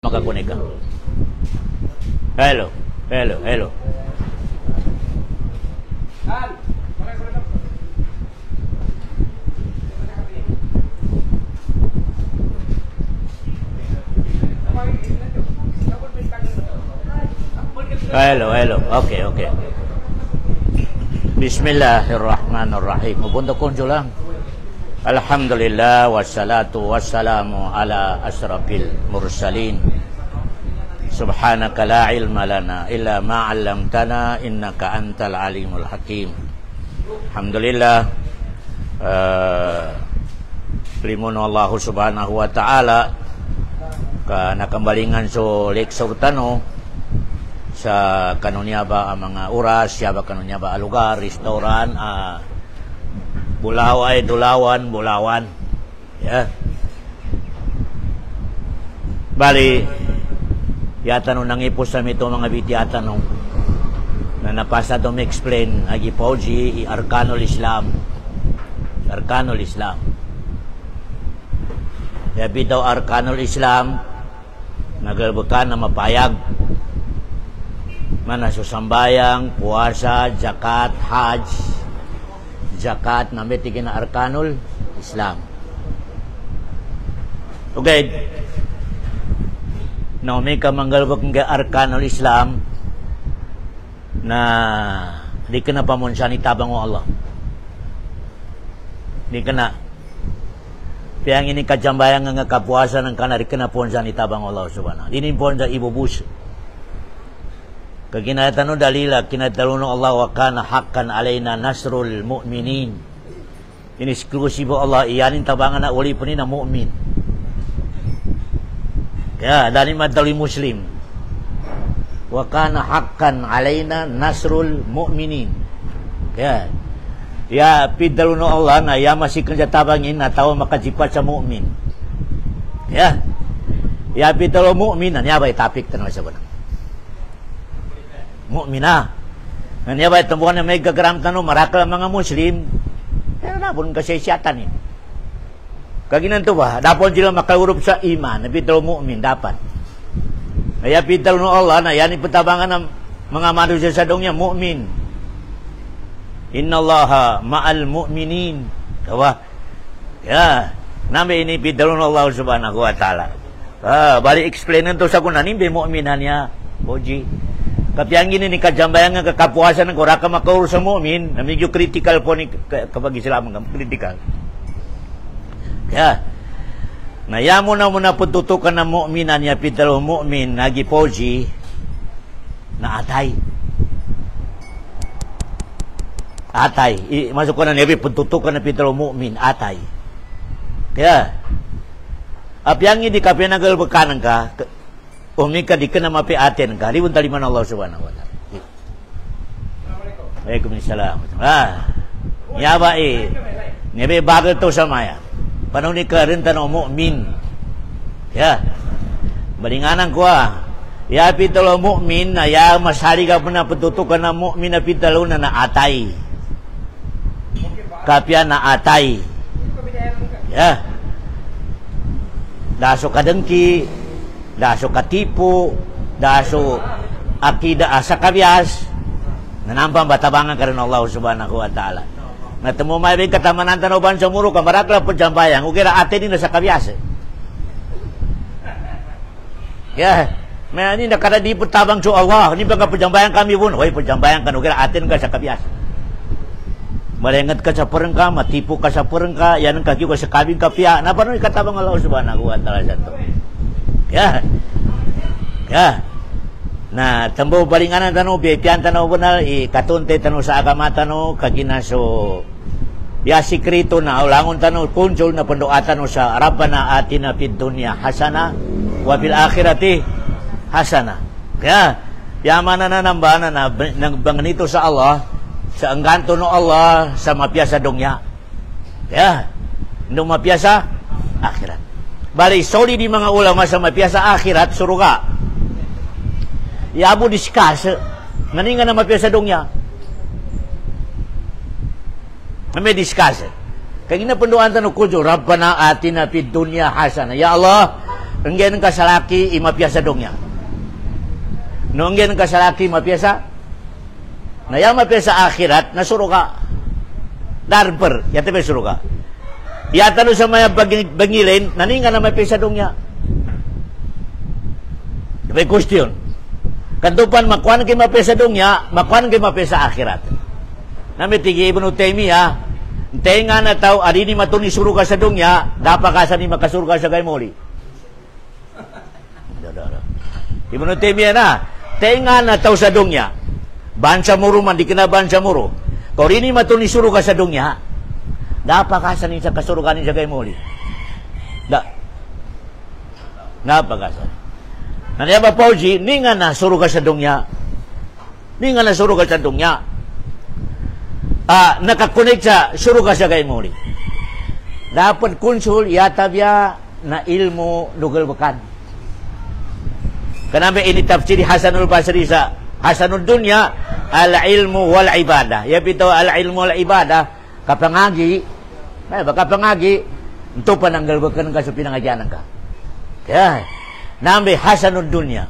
makakunik ka. Hello. Hello. Okay. Bismillahirrahmanirrahim. Mupunta kunjo lang. Alhamdulillah wassalatu wassalamu ala asrafil mursalin. Subhanaka la ilma lana illa ma 'allamtana innaka antal alimul hakim. Alhamdulillah limun Allah subhanahu wa ta'ala kana kambalingan so leksor tano sa kanunya ba ang mga oras, siya ba kanunya ba lugar, restoran, Bulawan, ya. Bali, yata nung nangipos sa mito mga bitiyata nung na napasa to explain agi pauji Arkanul Islam. Ya bitaw Arkanul Islam nagalbukan na mapayag mana susambayang, puasa, zakat, hajj. Zakat na metigin na Arkanul Islam. Okay. Now may kamanggalbak nga Arkanul Islam na di ka na pamunsya ni tabang o Allah. Di ka na. Piyang ini kajambayang nga kapuasa ng kanari ka na punsya ni tabang o Allah subhanahu. Di ni punsya ibubus. Kaginatano dalila kinataluno Allah wa kana haqqan alaina nasrul mu'minin. Ini eksklusif Allah iyanin tabangan na uli pun na mu'min. Ya, dari madali muslim. Wa kana haqqan alaina nasrul mu'minin. Ya. Ya pidaluno Allah na ya masih kerja tabangin na tahu makajipat sa mu'min. Ya. Ya pidalu mu'minan ya bay topik tanong sa bunang. Mu'minah. Nga ba itambuhan na may gagaram tanong, marakal ang mga Muslim, pero napon kasyaisyatan yun. Kaginan to ba? Dapon sila makaurop sa iman, napitalo mu'min, dapat. Kaya pitalo no Allah, na yan ipatabangan ng mga manusia sa dong niya, mu'min. Inna Allaha ma'al mu'minin. Kawa? Ya. Nami ini pitalo no Allah subhanahu wa ta'ala. Balik explain to sa kunanin, mu'minan niya. Boji. Kapag ini ni kajambayan nga kakapuasan ng kuraka makaur sa mu'min, na medyo critical po ni kapag Islam nga critical. Kaya, nayamo na muna pututukan ng mu'minan niya pitalo mu'min nagipoji na atay. Masuk ko na niya pututukan ng pitalo mu'min atay. Kaya, apyang hindi kapya nagalbakanan ka, umika di ka na mapiatin ka. Liwan taliman Allah subhanahu wa ta'ala. Waalaikumsalam. Nyaba nyabe bagal to sa maya. Panong ni ka rin tanong mu'min. Ya. Balinganan ko ya pitalo mu'min na ya masari ka po na patutukan na mu'min na pitalo na naatay. Kapya na atay. Ya. Daso kadengki. Daso katipu, daso akida sa kabias, nanampang batabangan ka rin Allah subhanahu wa ta'ala. Natamo may katamanan tanoban sa muro, kamarakla po jambayang, ukira atin nila sa kabias. Ya, may ani nakada di po tabang sa Allah, hindi ba ka po jambayang kami po, hoy po jambayang ka, ukira atin ka sa kabias. Malengat ka sa perengka, matipu ka sa perengka, yan ang kagiw ka sa kabing kapya, napanoy katabang Allah subhanahu wa ta'ala sa ito. Ya. Nah, tembo balinganan tanu pian tanu benar katunte tanu sa agama tanu kaginaso. Ya sikrito na ulangon tanu kunjul na pendoa tanu sa Rabbana atina fid dunya hasana wa fil akhirati hasana. Ya. Ya mana na nambana na banganito sa Allah, sa engganto no Allah sa mapiasa dongya. Ya. Ndong mapiasa akhirat. Bali, soli di mga ulama sa mapiasa akhirat, suruga. Yabo discuss, naninga na mapiasa dongya. May discuss. Kaya ginapunduan tanong ko, Rabbana atina fid dunya hasana. Ya Allah, enggen ka salaki imapiasa dongnya. No enggen ka salaki mapiasa. Na yang mapiasa akhirat na suruga. Darper, ya tebe suruga. Ya tanu sama yang bangilin, naninga na mapiasa dongnya. Debe question. Kantupan makuan kay mapiasa dongnya, makuan kay mapiasa akhirat. Nami tigi Ibnu Taimiyah, tenga na tao adini matuni suruga sa dongnya, dapat ka sa ni makasurga sa gaymoli. Ibnu Taimiyah na, tenga na tao sa dongnya, bansa muro man, di kena bansa muro. Kau ini matuni suruga sa dongnya, dapat ka sa ni sa kasurga ni sa gaymoli. Dapat ka sa. Nandiyan ba Pauji, ni nga na suruga sa dongnya. Ni nga na suruga sa dongnya. Nakakunik sa suruga sa gaymoli. Dapat kunsul yatabya na ilmu dugal bakan. Kanami ini tafsir Hasanul Basri sa Hasanul Dunya al-ilmu wal ibadah. Ya bitaw al-ilmu wal ibadah kapangagi. Baka pangagi ito pananggal bakan ka sa pinangadyanan ka. Kaya nambe Hasanul Dunya.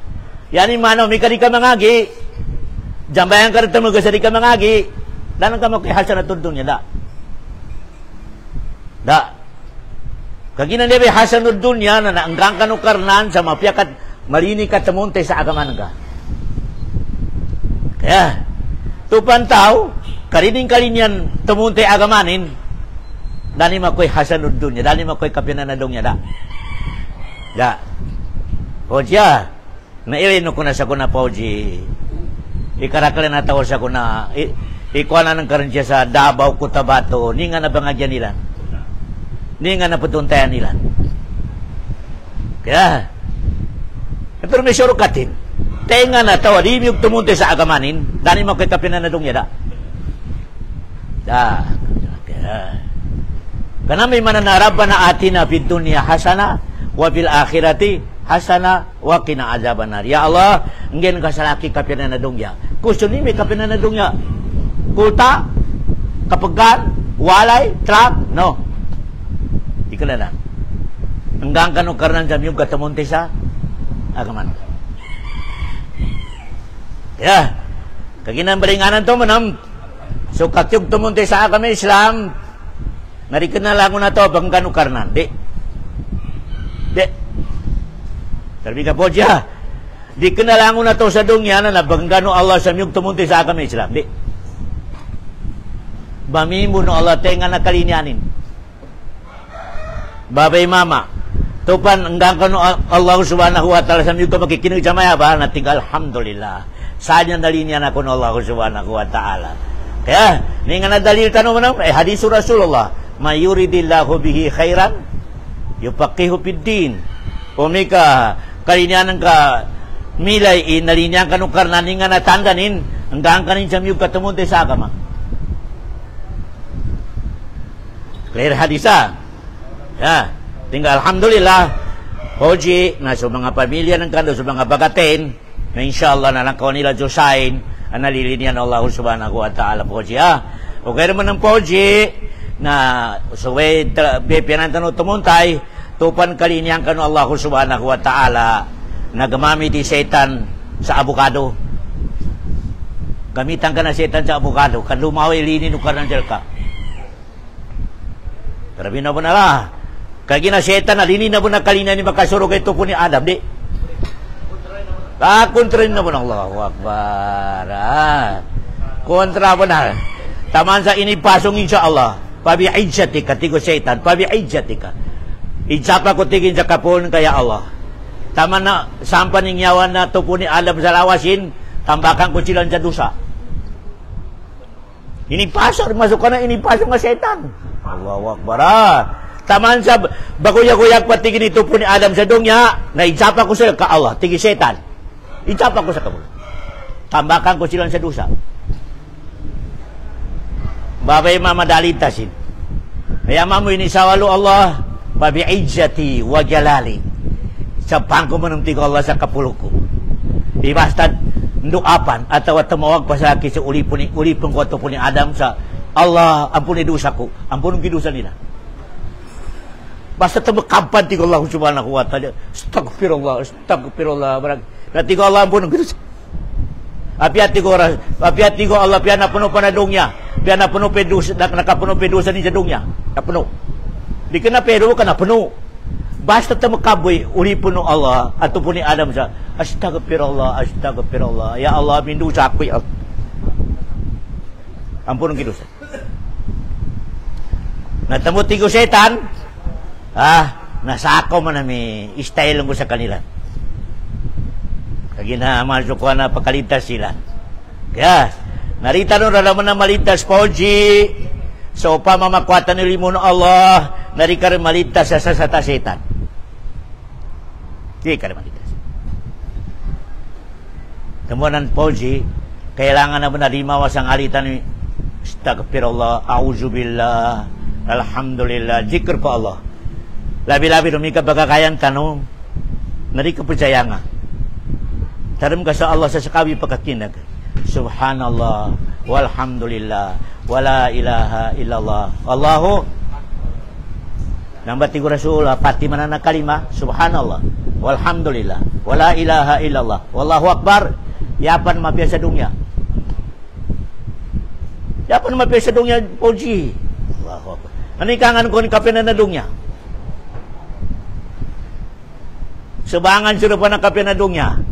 Yani mano mika di ka mangagi. Jambayan ka rito mo ka sa di ka mangagi. Dan ka makay Hasanatul Dunya da. Kaginan dia Hasanul Dunya na naanggang kanu karnan sa mapiakat malini ka tamunte sa agaman ka. Kaya tupan tao karining kalinyan tamunte agamanin dani makoy Hasanul Dunya, dani makoy kapinanadong niya da. Da. Oja, naiwin ko na sa kuna Pauji. Ikarakala na tawag sa kuna. Ikuha na ng karensya sa Davao, Cotabato, ni nga na bangagyan nila. Ni nga na patuntayan nila. Kaya, ito may surukatin. Tenga na tawa, di yung tumunti sa agamanin, dani mo kita pinanadong niya da. Da. Kaya, kana may mananarapan na atin na fid dunya hasana, wa fil akhirati hasana, wa qina azaban nar. Ya Allah, nggen ka salaki ka pinanadong niya. Kusyon ni may ka pinanadong niya. Kulta, kapagan, walay, trap, no. Di ka na. Hanggang kanong karnan sa yung katamunti sa agaman. Ya, kaginang baringanan to manam. So katyog tumunti sa agaman Islam, narikin na lang na to, bang kanong karnan. Di. Sabi ka po siya, di kinalango na to sa dunya na bang gano Allah sa yung tumunti sa agaman Islam. Di. Bamimu no Allah tenga na kalinyanin. Babay mama. Tupan hanggang kano Allah subhanahu wa ta'ala sa mga makikinig sa maya ba nating alhamdulillah. Saan yung dalinya na kuno Allah subhanahu wa ta'ala. Kaya, ni nga nadalil tanong mo hadisu Rasulullah. Mayuridillahu bihi khairan yupaqihu fid din. Umika kalinyanan ka milay inalinyan kanong karnan nga natandanin hanggang kanin sa mga katumunti sa agama. Clear hadisa. Ya, tinggal alhamdulillah. Hoji na sa mga pamilya ng kando sa mga bagatin na inshallah na nakaw nila Diyosain ang nalilinian Allah subhanahu wa ta'ala po siya. Okay naman ng Hoji na suwe bepianan tanong tumuntay tupan kalinian kano Allah subhanahu wa ta'ala na gamamit di setan sa abukado. Gamitan ka na setan sa abukado. Kan lumaway linin o karnanjal ka. Grabe na po na lah. Kaya na setan na linin na po na kalina ni makasurog ito po ni Adam. Di. Kontrain na po na. Allahu Akbar. Kontra po na. Taman sa inipasong insya Allah. Pabi'idjatika. Tigo setan. Pabi'idjatika. Ijapa ko tigin sa kapon kaya Allah. Taman na sampan ng yawan na ito po ni Adam sa lawasin. Tambakan ko silang sa dusa. Inipasong. Masuk ka na inipasong nga setan. Allahu Akbar. Taman sa baguyak-guyak patigin ito po ni Adam sa dungya, na ijapa ko sila ka Allah, tigi setan. Ijapa ko sa kabul. Tambakan ko sila sa dusa. Babay mamadalitasin. Kaya mamu ini sawalu Allah, pabi'ijati wa jalali. Sa pangko manumti ko Allah sa kapuluko. Ibastad, nduapan, atau tumawag pa sa akin sa ulipon ko ito po ni Adam sa Allah, ampuni dosa ko, ampuni dosa nila. Basta temakapan ti Allah subhanahu wa ta'ala. Astagfirullah, astagfirullah. Nanti ko Allah pun gitu. Api-hati ko Allah pian na puno panadongnya. Pian na puno pedus, nakapuno pedusa ni jadongnya. Napuno. Di kana pero kana puno. Basta temakaboy uli puno Allah ataupun ni Adam sa. Astagfirullah, astagfirullah. Ya Allah mindu sa ako. Ampun gitu. Natamuti ko setan. Nasakaw man nami style ko sa kanila. Kagi na masuk ko na pakalintas sila. Kaya, narita nun ralaman na malintas Poji. So, pamamakwatan ni limon Allah, narika rin malintas sa sasata setan. Di ka rin malintas. Temuanan Poji, kailangan na manalimawas ang alitan ni Astagfirullah, A'udzubillah, Alhamdulillah, zikr pa Allah. Labi-labi rumika bagakayan tanong, nari ka percaya nga. Taram ka sa Allah sa sakawi pagkakinag. Subhanallah, walhamdulillah, wala ilaha illallah. Allahu, nambati ko Rasulullah, pati man na kalima, Subhanallah, walhamdulillah, wala ilaha illallah. Wallahu akbar, yapan mapya sa dunya. Yapan mapya sa dunya, Poji. Allahu akbar. Anikangan ko ni kapinan na dunya. Sebangan sudah pa nakapianadongnya.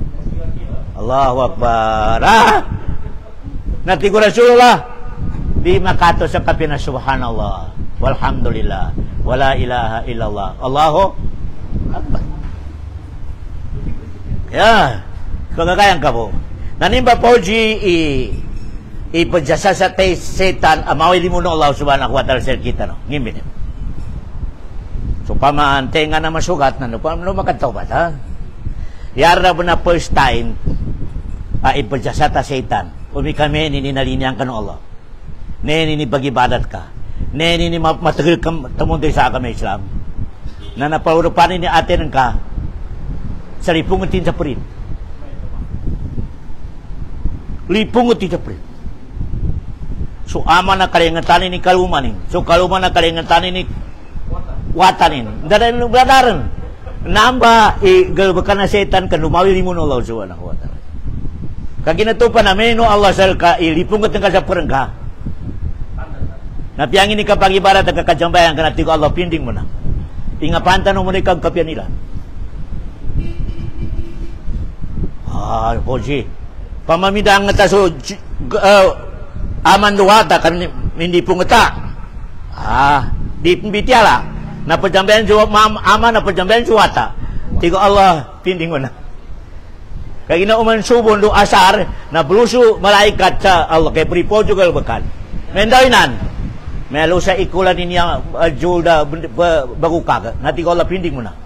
Allahu Akbar. Nanti ko Rasulullah di makato sa kapiana subhanallah walhamdulillah wala ilaha illallah. Allahu Akbar. Ya, kagagayan ka po. Nanimba Poji ipajasa sa setan amaway limuno Allah subhanahu wa ta'ala sa kita no. Ngimbin. So, pamaan, tenga na masugat na, paano makatawad, ha? Yara na first time, ipajasata setan. Umi kami, ninalinyang ka ng Allah. Nini bagibadat ka. Nini matagal ka tamunti sa kami Islam. Na napaurupanin ni atin ka, sa lipungutin sa purin. Lipungutin sa purin. So, ama na kalingatanin ni kalumanin. So, kaluman na kalingatanin ni watanin. Dadaran bradaran. Namba galbakan na setan kan lumawi limun Allah subhanahu wa ta'ala. Kaginato pa namin no Allah sal ka ilipungot ng kasapuran ka. Napiangin ni kapag ibarat ang kakajambayan ka natin ko Allah pinding mo na. Ingapantan mo na ikaw kapyan nila. Poji. Pamamidang nga taso aman duwata kan hindi pungata. Di pembitiala. Napajambayan suwa ama napajambayan suwata. Tigo Allah pinding mo na. Kaya ginauman subon do asar na blusu malaikat sa Allah kay pripo juga bakan. Mendoinan. Melo sa ikulan niya julda bagukag. Nati ko Allah pinding mo na.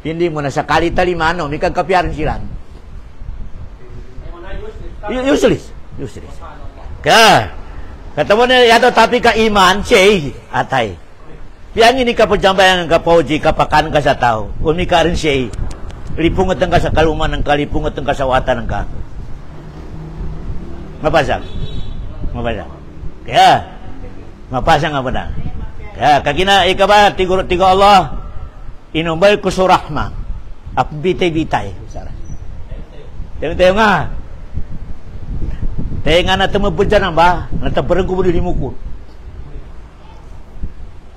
Pinding mo na sa kalita limano mikag kapyaran silan. Useless. Kaya katamo na yato tapi ka iman siya atay. Piang ini ka pajambayan ka Poji kapakan ka sa tao. Umi ka rin siya. Lipungat ka sa kaluman ng ka, lipungat ka sa watan ng ka. Mapasang. Kaya, mapasang nga ba na? Kaya, kagina, ikaba, tigo Allah, inumbal ko surahma. At bitay-bitay. Tayo nga. Tayo nga natamabudyan ba? Natabarang ko mo lilimukot.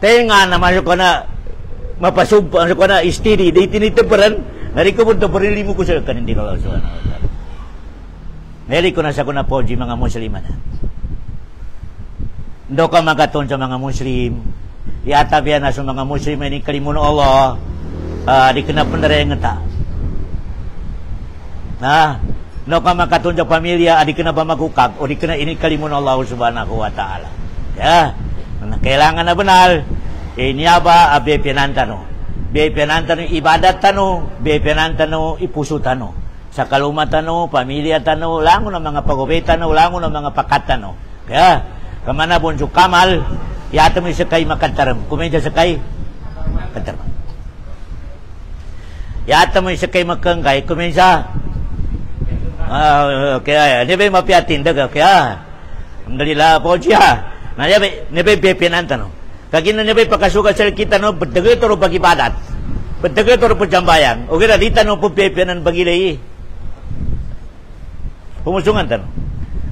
Tayo nga na masuk ko na mapasub, masuk ko na istiri, di tinitabaran, nari ko mo tabarin limu ko sa kanin di Allah subhanahu wa ta'ala. Nari ko na sa ko na Poji mga musliman. Ndo ka magaton sa mga muslim, iatabihan na sa mga muslim, ini kalimuno Allah, di kenapa nereng ta. Ndo ka magaton sa pamilya, di kenapa magukag, o di kena ini kalimuno Allah subhanahu wa ta'ala. Ya. Kailangan na benar. Ini apa? Abe pinantano. Be pinantano ibadat tano, be pinantano ipuso tano. Sa kaluma tano, pamilya tano, lango ng mga pagubay tano, lango ng mga pakat tano. Kaya, kamana bon su kamal, yata mo sakay makantaram. Kumedya sakay kantaram. Yata mo sakay makangkay, kumedya. Kaya, nebe mapiatin daga kaya. Alhamdulillah po siya. Nebe bepinan tano. Kaginan niya ba'y pakasuka sa kita no, betul toro pag-ibadat. Betul toro pagjambayang. O kaya dita no pupepianan pag-ilay. Pumusungan tanong.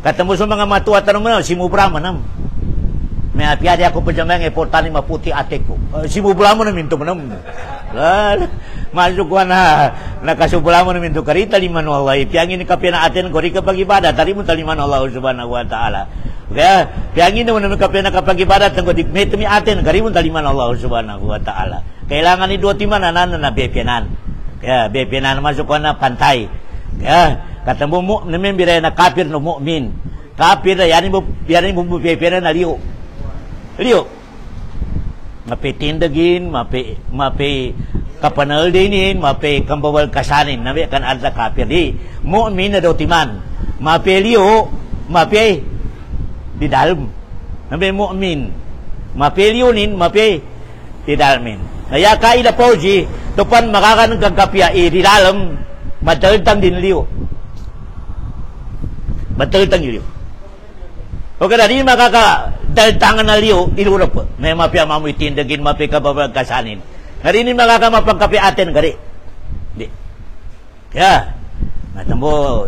Katamo sa mga matuwa tanong mo, si Mubrama nam. May apiadi ako pagjambayang, importante maputi ate ko. Si Mubrama namin ito mo nam. Masuk ko na nakasubula mo namin ito karita liman Allah. Piangin kapya na atin ko, rin kapag ibadat, tari mo taliman Allah subhanahu wa ta'ala. Kaya, piangin naman namin kapya na kapag ibadat, may tumi atin, kari mo taliman Allah subhanahu wa ta'ala. Kailangan ni dua timan na bepianan. Kaya, bepianan masuk ko na pantay. Kaya, kata mo namin biray na kafir no mu'min. Kafir na, yanin mo bepianan na liyo. Liyo. Mapi tindagin, mapi kapanal dinin, mapi kambawal kasanin, nabi kan ada kafir di. Mu'min na daw timan. Mapi liyo, mapi di dalam. Nabi mu'min. Mapi liyunin, mapi di dalmin. Naya kaida pauji, tupan makakan kagkapya di dalam, mataltang din liyo. Mataltang liyo. O kada di makakadaltangan na liyo, ilurap po. May mapya mamoy tindagin, mapi kababag kasanin. Ngari ni makakamapangkapi atin, gari. Di. Kaya, natambo,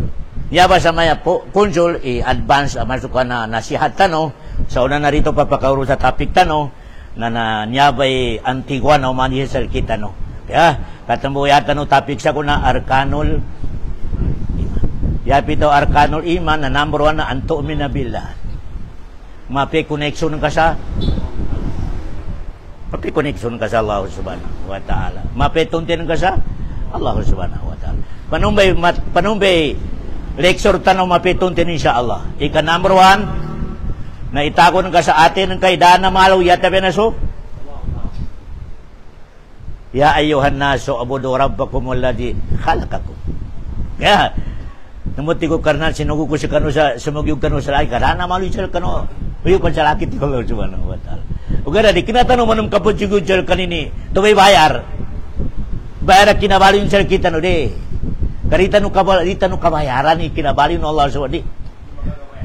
yaba sa maya po, konsul, i-advance, masuk ka na nasihat tano, sa una na rito papakauro sa topic tano, na niyabay Antigua na umanisal kita no. Kaya, katambo yata no topic sa ko na Arkanul Iman. Yapito Arkanul Iman na number 1 na antu'min na billah. Mapi connection ka sa Allah subhanahu wa ta'ala. Mapi tuntin ka sa Allah subhanahu wa ta'ala. Panumbay lecture tanong mapi tuntin insya Allah. Ika number 1 na itagon ka sa atin ng kaidaan na malaw yata benaso. Ya ayyuhan nasu abudu rabbakum alladhi khalaqakum. Ya. Namuti ko karena sinugo ko si kanu sa sumugyog kanu sa laki karana malu sel kanu. Uyo pa sa laki ti Allah subhanahu wa ta'ala. Ugara di kinatanong manum kapot sigud sel kanini. Tubay bayar. Bayar kinabalin sel kita no de. Karita no kabayaran ni kinabalin no Allah subhanahu.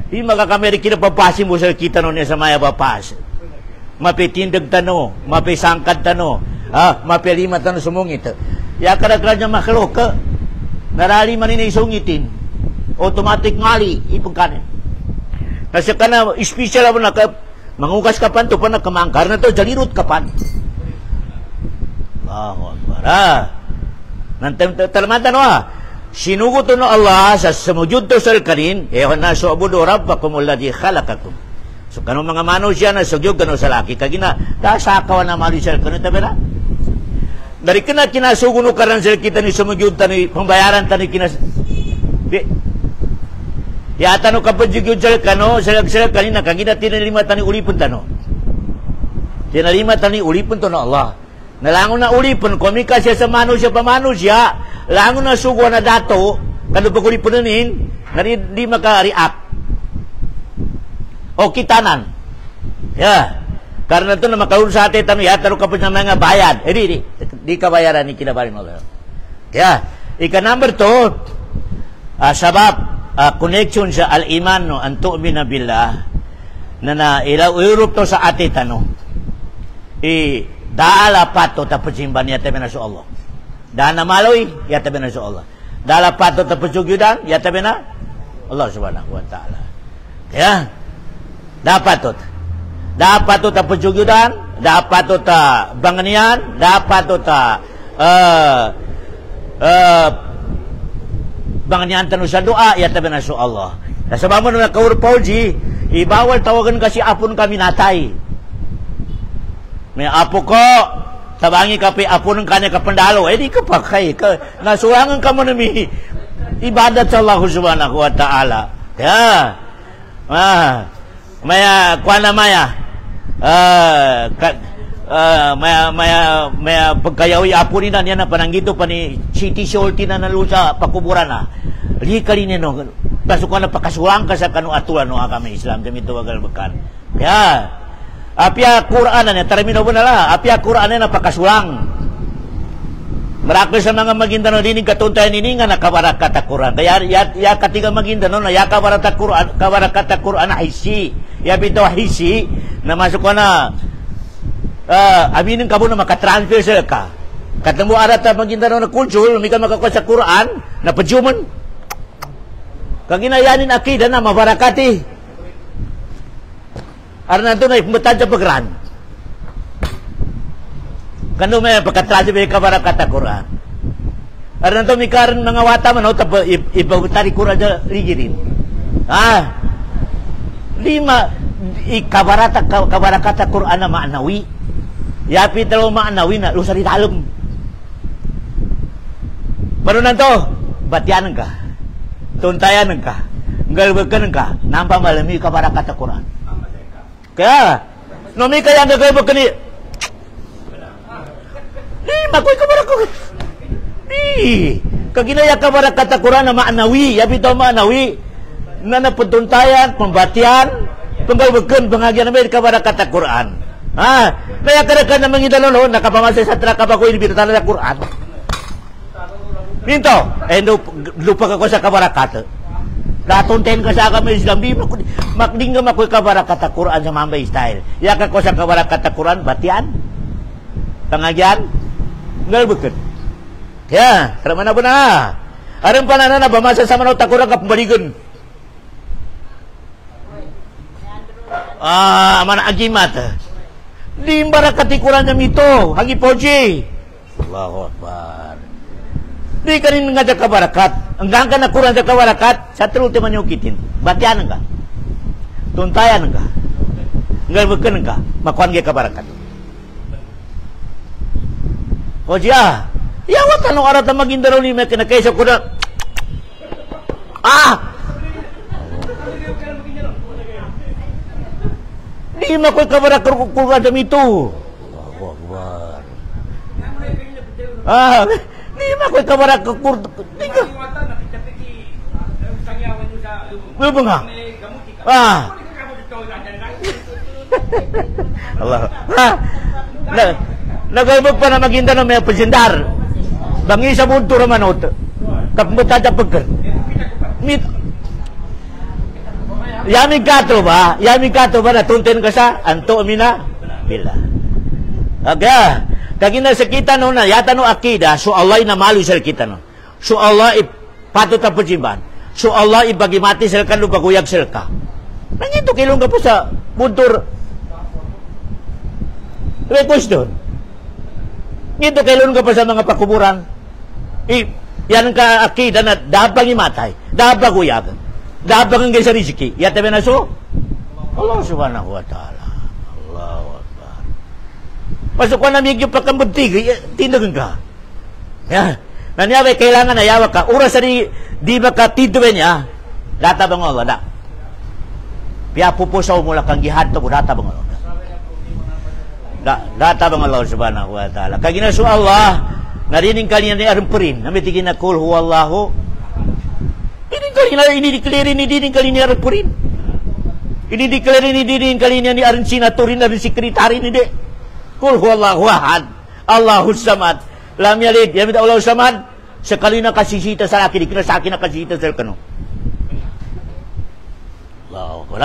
Di makakameri kinapapasin mo sel kita no niya sa maya bapas. Mapitindag tano, mapisangkad tano, mapilima tano sumungit. Ya kada-kada niya makhluk ka. Narali man ini sungitin. Automatic ngali ipagkanin. Kasi kana special mo na mangugas ka pan to pa na kamangkar na to jalirot ka pan. Allahu Akbar. Nantem termata no sinugo to no Allah sa sumujud to sal kanin na so abudu rabbakum alladhi khalaqakum. So kanu mga manusia na sugyog kanu sa laki kagina da sakaw na mali sal kanu tabela. Dari kena kinasugo no karan sal kita ni sumujud tani pambayaran tani kinas ya tano kapag-jugyod sa kano, salag-salag kanina, kagina tinalima tani ulipon tano. Tinalima tani ulipon to na Allah. Nalangon na ulipon, komika siya sa manusia pamanusia, langon na sugo na dato, kano pag ulipon nanin, na di maka-react. O kitanan. Ya. Karena ito na makaulun sa atin, ya, taro kapag na mga bayad. Di kabayaran ni kinabarin Allah. Kaya, ika number 2, sabab, connection sa al-iman no an tu'mina billah na ilaw to sa ati tano daala pato tapos simban yata bena so Allah dana maloy yata bena so Allah daala pato tapos yudan yata bena Allah subhanahu wa ta'ala kaya dapat tapos yudan dapat ta banganian dapat ta banganian tanu sa doa ya tabi na so Allah. Nasabang mo na kaurpauji, ibawal tawagan kasi apon kami natay. May apo ko, tabangi kape apon ng kanya kapandalo. Di ka pa kay, nasulangan ka mo na mi ibadat sa Allah subhanahu wa ta'ala. Kaya, maya, kuha na maya, maya pagkayawi apo ni na niya na pananggito pa ni City Shorty na nalusa pakuburan na. Likali niya no, pasukan na pakasulang ka sa kanu atuan no kami Islam kami tuwagal bekan. Kaya, apya Quran na niya, taramino mo na la, apya Quran na pakasulang. Marakol sa mga Maguindano dinig katuntayan ini nga nakabarakat Quran. Kaya ya katiga Maguindano na ya kabarakat Quran na hisi. Ya bitaw hisi na masuk ko na aminin kamu na makatransfer sila ka. Katamo arata magintanaw na kulsul, may ka makakuha sa Quran, na pajuman. Kaginayanin akida na mabarakati. Arna to na ipumatad sa pagran. Kano may pagkatransfer may kabarakata Quran. Arna to may karan mga wata man, ipagutari Quran sa ligirin. Lima, kabarakata Quran na maanawi. Yapi talo maanawi na, lusa di talong. Marunan to, batianan ka, tuntayanan ka, galbagan ka, nampak malami kabarakata Quran. Kaya, nomi kaya nga galbagan ni, makoy kabarakata. Kaginaya kabarakata Quran na maanawi, yapi talo maanawi, na napuntuntayan, pembatian, penggalbagan, penghagian namin kabarakata Quran. Kaya kadang-kadang na mangidalo, nakapamasay sa traka ba ko inibitatan na Quran. Minto, lupa ka ko sa kabarakata. Natunten ka sa kami Islam, di makdinggam ako kabarakata Quran sa Mambay style. Yaka ko sa kabarakata Quran, batian, pangagyan, ngalbukan. Kaya, karama na po na. Aram pa na bamasa sa manaw takurang kapambaligan. Mana agimat. Di barakati Quran niya mito, hagi poji. Allahu Akbar. Di ka rin nga kabarakat. Hanggang ka na Quran sa kabarakat, sa truti man yung kitin. Batianan ka. Tuntayan ka. Ngalbakan ka. Makuhan ka kabarakat. Poji Yawat anong arata magindaraw ni may kinakaysa ko na. Di makoy kabarakat Quran sa mito. Allahu Akbar. Di makoy kabarakat Quran. Di ka. Ano nga? Allah. Nagabog pa na maginda ng may presendar. Bangi sa bunto ramanot. Kapmuta sa pagkar. Yamin kato ba natuntin ka sa anto amina bila. Aga, kagina sa kita no na yata no akida, so Allah na malu sa kita no. So Allah patut ta pajimban. So Allah ibagimati sila kan lupaguyag sila ka. Nangito kilong ka po sa buntur. Request doon. Ngito kilong ka pa sa mga pakuburan. Yan ka akida na dabang imatay, dabang uyag. Dabang ang sa rizki. Yata ba na so? Allah subhanahu wa ta'ala. Allahu Akbar. Pasok ko na migyo pa kang buntig. Tindagan ka. Yan. Nangyaway, kailangan na yawa ka. Oras sa di ba ka tindagan niya? Data bang Allah na? Piya pupusaw mo lang kang gihad to mo. Data bang Allah na? Data bang Allah subhanahu wa ta'ala. Kaginaso Allah, narinig ka niya ni Arumpurin. Namitigin na kul huwallahu. Ini declare ni dinin kali ni Arumpurin. Ini declare ni dinin kali ni Arin Sinaturin dari sekretari ni dek. Kul huwallahu ahad. Allahus samad. Lam yalid. Ya minta Allahus samad. Sekali na kasisita sa akin. Dikira sa akin na kasisita sa kano. Allahu Akbar.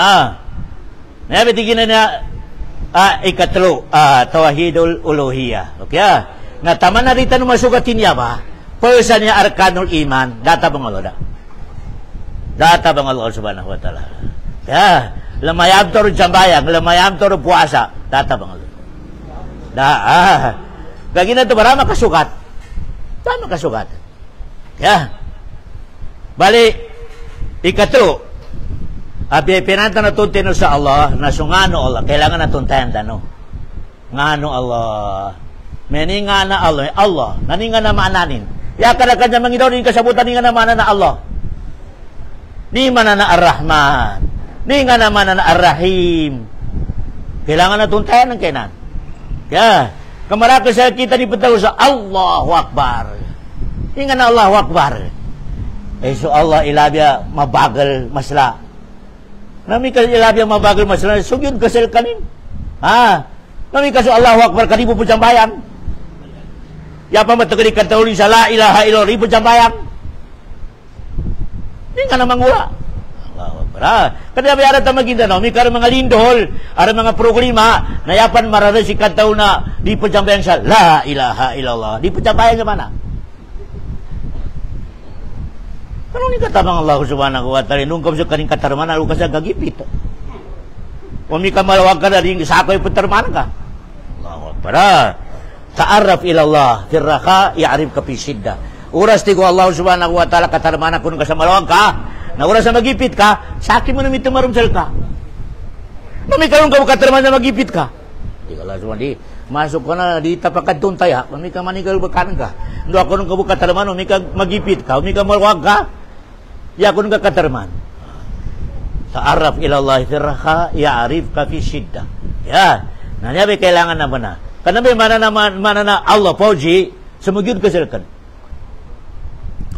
Nabitigin na niya ikatlo. Tawahidul uluhiyah. Okay nga taman na rita nung masugatin niya ba? Pwesa niya arkanul iman. Data bang Allah Data bang Allah subhanahu wa ta'ala. Kaya, lamayam toro jambayang, lamayam toro puasa. Data bang Allah. Gagi na ito, marama kasukat. Tama kasukat. Kaya, bali, ikatlo, pinanta na tuntino sa Allah, na sungano Allah, kailangan na tuntayan tano. Ngano Allah. Meni nga na Allah, nani nga na maananin. Ya kada kanya mangidaw din kasabutan ni nga na maanan na Allah. Ni mana na Ar-Rahman. Ni nga na mana na Ar-Rahim. Kailangan na tuntayan ng kainan. Kaya, kamaraka sa kita ni pataw sa Allahu Akbar. Ni nga na Allahu Akbar. So Allah ilabya mabagal masla. Nami ka ilabya mabagal masla. Sugyod kasal kanin. Nami ka so Allahu Akbar kanibo po jambayang. Ya pa matagari katawli sa la ilaha illallah ribu jambayang. Hindi nga naman wala. Allahu Akbar. Kada may arata Maguindanao, may karang mga lindol, ara mga programa, nayapan marara si kataw na di pajambayan siya, la ilaha illallah. Di pajambayan sa mana? Ano ni katabang Allah subhanahu wa ta'ala, nung kamsa kaning katarman, alu ka sa gagipit. Umi ka malawag ka na rin, sa ako'y patarman ka. Allahu Akbar. Ta'arraf ilallah, firraka, i'arif ka pisidda. Uras ti ko Allah subhanahu wa ta'ala, katarman ako nung ka sa malawag ka, na oras na magipit ka, sa akin mo namin tumarumsal ka. Na may karong ka katarman na magipit ka. Di ka lang di masuk ka na, di tapakat doon tayo, may ka manigal bakanan ka. Ando ako nung katarman, may ka magipit ka, may ka malawag ka, ya ako nung katarman. Ta'arraf ilallah firraha, ya'arif ka fi shidda. Ya, nanyabi kailangan naman na. Kanabay mana na Allah, pauji, sumugyod ka silkan.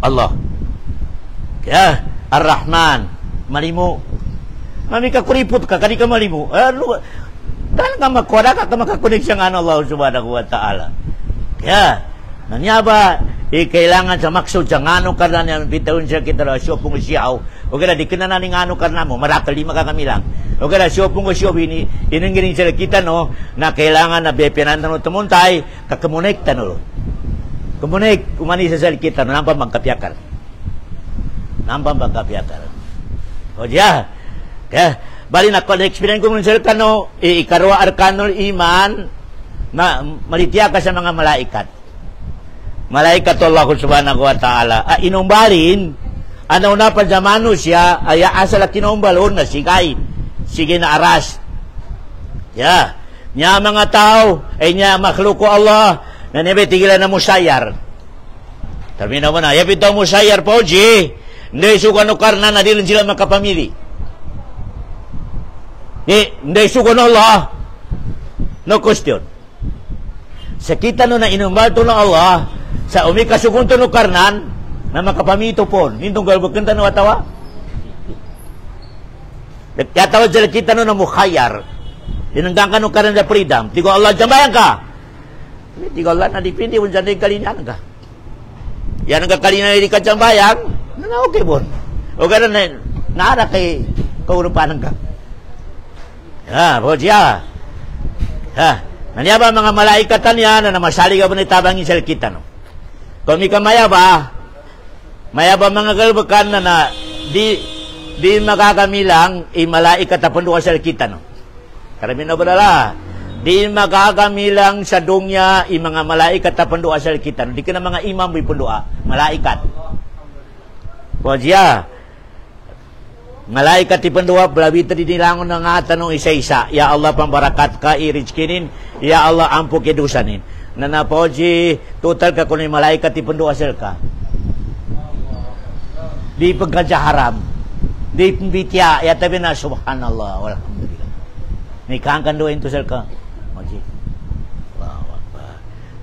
Allah. Ya, Ar-Rahman, malimu. Mami ka kuripot ka, kani ka malimu. Dahil ka makwada ka makakunik siyang Allah subhanahu wa ta'ala. Kaya, nanyaba, kailangan sa maksud sa ngano ka na niya, bitawin siya kita na siyopong siyaw. O kaya, di ka na naning ngano ka na mo, marakal lima ka kami lang. O kaya, siyopong siyaw, inanggiring sila kita no, na kailangan na bepinan no, tumuntay, kakamunik tanolo. Kumunik, umani sa kita no, nampang magkapyakal. Nampang magkapyakal. O diya, kaya, bali na ko na-experience ko muna sa kano, ikarwa arkanol iman, na malitiya ka sa mga malaikat. Malaikat Allah subhanahu wa ta'ala. Inumbalin, anaw na pa zamano siya, ay asala kinumbalon na sigay. Sige na aras. Ya, niya mga tao, ay niya makhluko Allah, na nebe tigilan na musayar. Termina mo na, yapit daw musayar po, G. Hindi suka no karna na dilin sila makapamili. Hindi suka no Allah. No question. Sa kita no na inumbal to ng Allah, sa umikasukong to no karnan, na makapamito po. Nindong galbagkanta no atawa? Yatawad sila kita no na mukhayar. Dinanggang ka no karnan na freedom. Tigo Allah, jambayan ka. Tigo Allah, nadipindi mo dyan na yung kalinyan ka. Yan ang kakalina na di ka jambayan, na okay po. O gano'n na, naara kay kaurupanan ka. Ya, po siya. Ha, naniya ba mga malaikatan yan, na namasali ka ba na itabangin sa kita, no? Kung may kamaya ba mga kalbakan na di makakamilang, malaikat na pundo ka sa kita, no? Karami na ba nala? Di magagamilang sa dungya mga malaikat na pandua sa kita. Di ka na mga imam may pandua. Malaikat. Pwede malaikat di pandua, balabita di nilangon ng tanong isa-isa. Ya Allah pambarakat ka, irizkinin. Ya Allah ampo kidusanin. Na pwede, total ka kung malaikat di pandua sa ka. Di pagkadya haram. Di pambitya. Yatabi na, subhanallah. Walhamdulillah. May kangkanduin to sa ka. Poji. Wow, wow.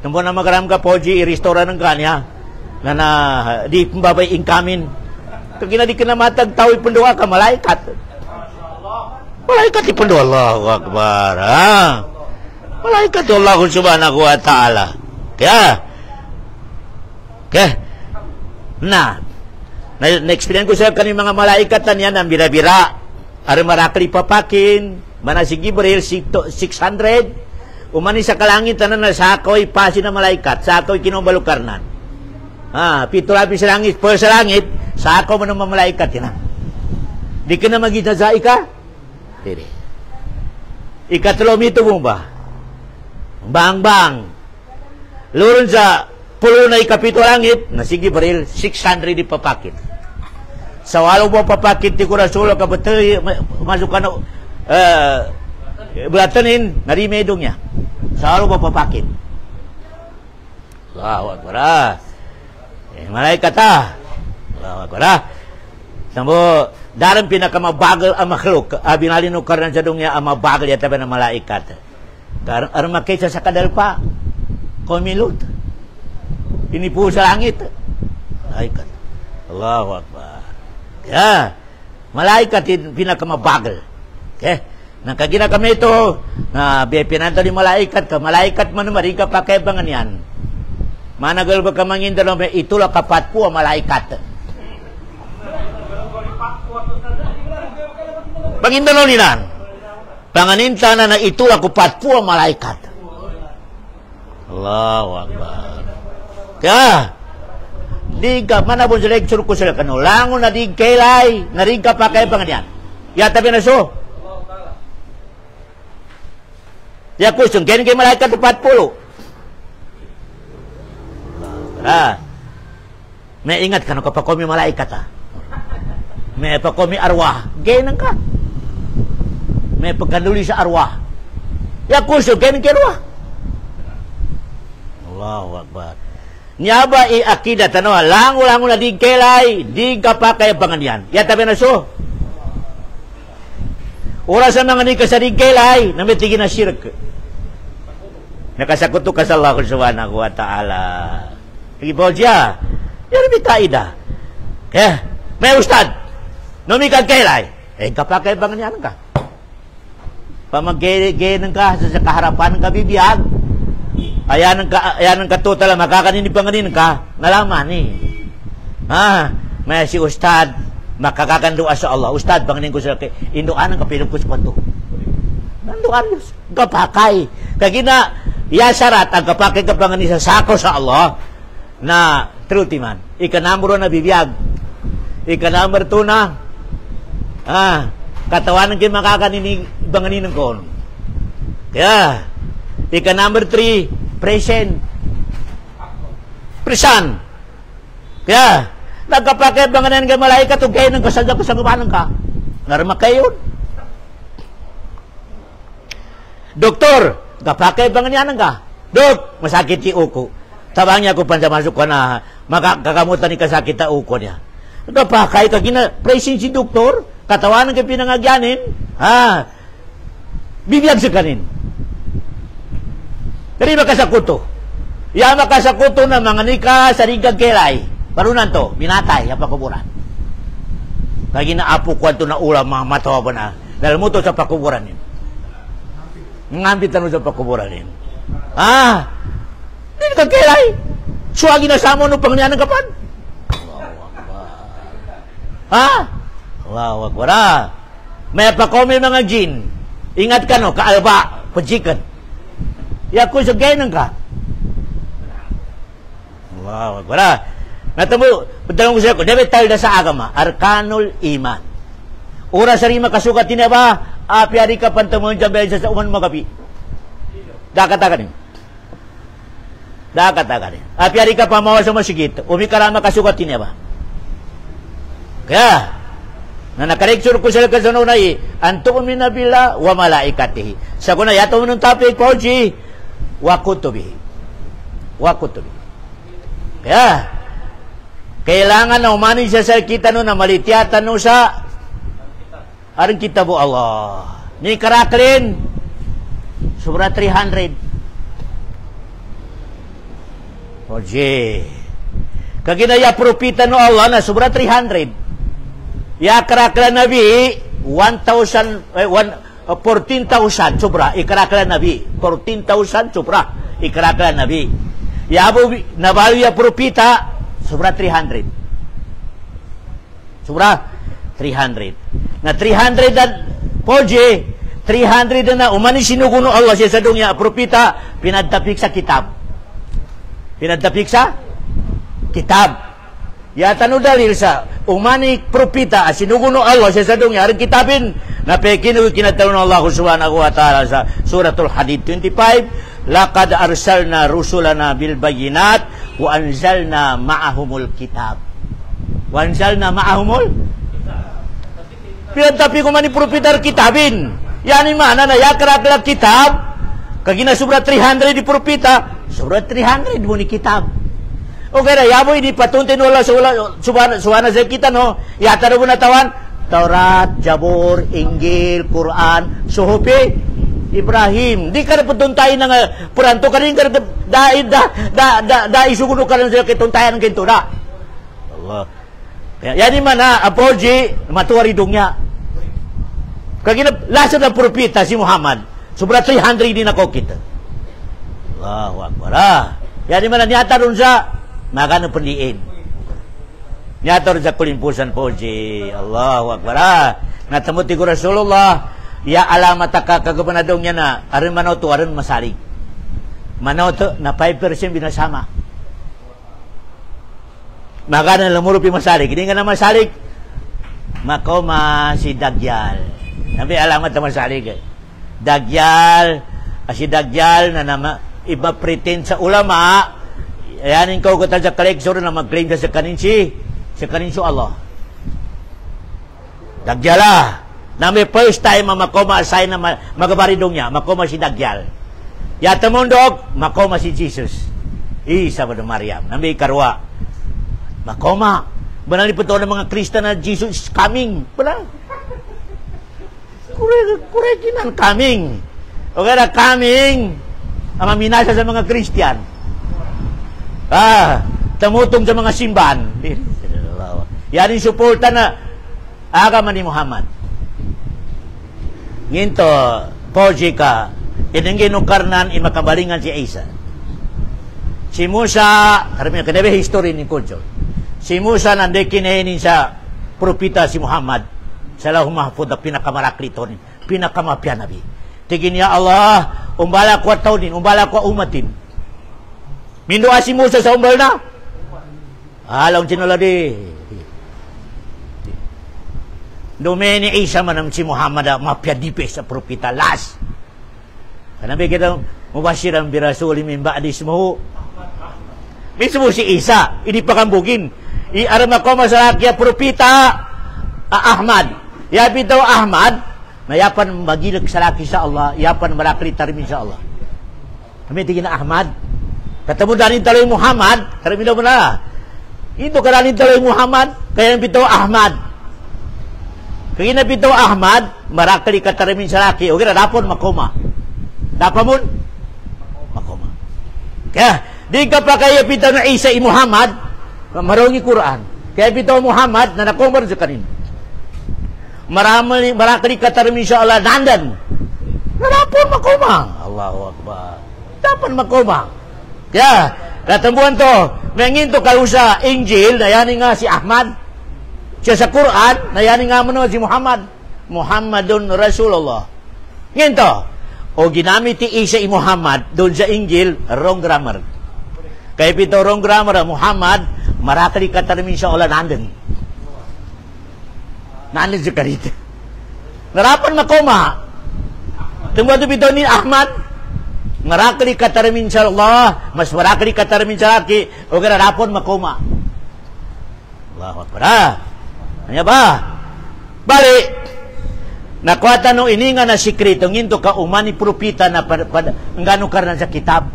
Tumbo na magaram ka, Poji, i-restore ng kanya. Na di pambabay incoming. Kag di ka na matagtaw, ipunduwa ka, malaikat. Malaikat ipunduwa. Allahu Akbar. Ha? Malaikat Allah subhanahu wa ta'ala. Kaya, na-experience ko sa kaning mga malaikat na niyan, ang bira-bira. Ari marakli papakin. Mana si Gibril, 600. Umani sa kalangit na sa ako'y pasi na malaikat. Sa ako'y kinumbalukarnan. Pito lapis sa langit. Per sa langit, sa ako mo ng malaikat. Yan. Di ka na magitazai ka? Hindi. Ikatlomito mo ba? Bang-bang. Luron sa pulo na ikapito langit, na si Gibril, 600 di papakit. Sa walo mo papakit, di ko na sulo ka betul, masuk ka na, belatanin, narimedong niya. Sa walo mo papakit. Allahu Akbar. Malaikat Allahu Akbar. Sambo, dalam pinakamabagal ang makhluk, binalino karnan sa dunya ang mabagal yata ba ng malaikat. Aram makita sa kadalpa, kumilut. Pinipu sa langit. Malaikat. Allahu Akbar. Kaya, malaikat pinakamabagal. Okay? Nagkagina kami ito, na pinanto ni malaikat ka, malaikat man naman, ka pakibangan yan. Managal ba ka mangindalo, itulah kapat po ang malaikat. Pangindanulinan. Panganinta na itu ako 40 malaikat. Allahu Akbar. Kaya, di ka, mana pun sa lecture ko sila kano, lango na di kailay, narig ka pa kayo panganian. Yata binaso. Ya question, kaya kayo malaikat 40. May ingat ka no, kapag kami malaikat may pakomi arwah, gainan ka. May pagkanduli sa arwah. Ya kusyo, gainan ka arwah. Allahu Akbar. Nyaba akidat, lango-lango na di kelay, di kapakay panganyan. Ya tabi na so. Orasan mga ni kasari kelay, namitigin na shirk. Nakasakuto ka sa Allah subhanahu wa ta'ala. Ibaw siya. Yan may kaida. May ustad. Numikag kailay. Kapakay panganyan ka. Pamag-gainan ka sa kaharapan ng kabibiyag. Ayan ang katutala, makakanin panganin ka, nalaman may si Ustad, makakakandua sa Allah. Ustad, panganin ko sa induan ang kapilog ko sa pato. Nanduan yun, kapakay. Kagina, yasarat ang kapakay kapanganin sa sako sa Allah, na truti man. Ikanamuro na bibiyag. Ikanamuro tuna. Katawan ng makakanin panganin ko. Kaya, number 3, present. Presan. Kaya, nagkapakay banganan ng malaikat, ug kayo ng kasadya ko sa gumanan ka. Narama kayo. Doktor, kapakay banganan ka. Dok, masakit si uko. Tabang niya ko pansamasok ka na makakamutan ni kasakit na uko niya. Kapakay ka, present si doktor, katawanan ka pinangagyanin, bibiyag sa kanin. Dari makasakuto. Ya makasakuto na mga nika sa rigag kelay. Parunan to, binatay, ang pakuburan. Kaya ginaapo ko ito na ulam, mga matawa ba na. Dahil mo to sa pakuburan yun. Ngambit na sa pakuburan yun. Hindi ka kelay. Suwagi na sa mo nung pangyanan kapan. Allahu Akbar. May pakomi mga jin. Ingat ka no, kaalba, pajikan. Ya ko sa gainan ka. Wow, wala. Natamo, padalong ko sa ko, debit tayo sa agama, arkanul iman. Ora sa rima kasukat din ba? Apiari ka pantamon jabel sa uman magabi. Dakatakan. Apiari ka pamawa sa masigit. Umikarama kasukat din ba? Kaya, na nakareksyon ko sila kasano na antu'umina billah wa malaikatihi. Sa kuna yato mo nung topic, Pauji, wakutubi. Kaya, kailangan na umani siya sa kita no na malityatan no sa aring kita po Allah. Ni karaklin, sobra 300. Oje. Kaginaya propita no Allah na sobra 300. Ya karaklan Nabi 14,000 sobra ikaraklan Nabi 14,000 sobra ikaraklan Nabi yabo nabayo ya propita sobra 300 na 300 dan poje 300 na umani sinuguno Allah siya sa dunya propita pinadtapik sa kitab ya tanu dalil sa umani propita sinuguno Allah sa sadong yaring kitabin na pekinu kinatalon Allah subhanahu wa ta'ala sa suratul Hadid 25 laqad arsalna rusulana bil bayyinat wa anzalna ma'ahumul kitab pinatapi ko mani propita kitabin yani mana na yakrak kitab kagina sobra 300 di propita sobra 300 mo ni kitab. Okay na, yaboy, di patuntin wala suwana sa kita, no? Yata na mo natawan, Taurat, Jabur, Injil, Quran, Suhufi, Ibrahim. Di ka na patuntayin na nga, puranto ka rin ka na, isuguno ka rin sa kituntayan ng kinto na. Allah. Yan naman na, apoji, matuwaridong niya. Kagina, lasa na propita si Muhammad, sobra 300 din ako kita. Allahu Akbar. Yan naman na, niyata rin sa makano pendiin. Nyator sa kulimpusan po si Allahu Akbar. Natamo ti Rasulullah, ya alamataka kagabanadong niya na, arin manaw to, arin masalig. Manaw to, na 5% binasama. Maka na lamurupi masalig. Hindi nga na masalig, makoma si Dajjal. Nabi alamat na masalig. Dajjal, si Dajjal na iba pretend sa ulama, yanin ko kata sa kolektor na mag-claim sa kaninsi Allah. Dajjal na may first time makoma asay na magabaridong niya, makoma si Dajjal. Yata mundog, makoma si Jesus. Isa ba Maryam, na may karwa. Makoma. Banali po ng mga Krista na Jesus is coming. Banal. Kurekinan coming. O kaya coming. Ang maminasa sa mga Christian. Tamutong sa mga simbahan. Yan yung suporta na agama ni Muhammad. Nginto, poji ka, inangginukarnan makabalingan si Isa. Si Musa, karamihan kanabi history ni Kuljo. Si Musa nanday kinainin sa propita si Muhammad sa lahong mahapod na pinakamarakliton, pinakamapyan nabi. Tigin niya Allah, umbala ko tawnin, umbala ko umatin. Mindoa si Musa sa umbal na. Alaw sinula di. Dumeni Isa manam si Muhammad mapyadipe sa propita las. Kanabi kita mubashiran birasuli min ba'dismuhu. Mismo si Isa, ini pakambugin. Arama ko masalakya propita Ahmad. Yapi daw Ahmad, na yapan magilag salaki sa Allah, yapan malakri tarimin sa Allah. Kami tingin na Ahmad. Katamo danin taloy Muhammad, tarimin daw mo na. Ito karanin taloy Muhammad, kaya nabitaw Ahmad. Kaya nabitaw Ahmad, marakri katarimin salaki. O kaya dapon makoma. Dapamon? Makoma. Kaya, di ka pa kaya pitaw na Isa Muhammad, marungi Quran. Kaya bitaw Muhammad na nakomar sa kanin. Marakali katarmin siya Allah nandan. Narapon makoma. Allahu Akbar. Dapan makoma. Kaya, natambuhan to, mengin to kayo sa Injil, na yani nga si Ahmad. Siya sa Quran, na yani nga mo si Muhammad. Muhammadun Rasulullah. Ngayon to, o ginamit ti Isa Muhammad, doon sa Injil, wrong grammar. Kaya pito wrong grammar, Muhammad, marakali katarmin siya Allah nandan. Nandan siya karita. Narapan makoma. Tunggu pito ni Ahmad, marakali katarmin siya Allah, mas marakali katarmin siya laki, o kaya narapon makoma. Allahu Akbar. Ano ba? Bali, nakuha nung ininga na sikrito, nginto ka umani propita na ang gano'ng karnan sa kitab.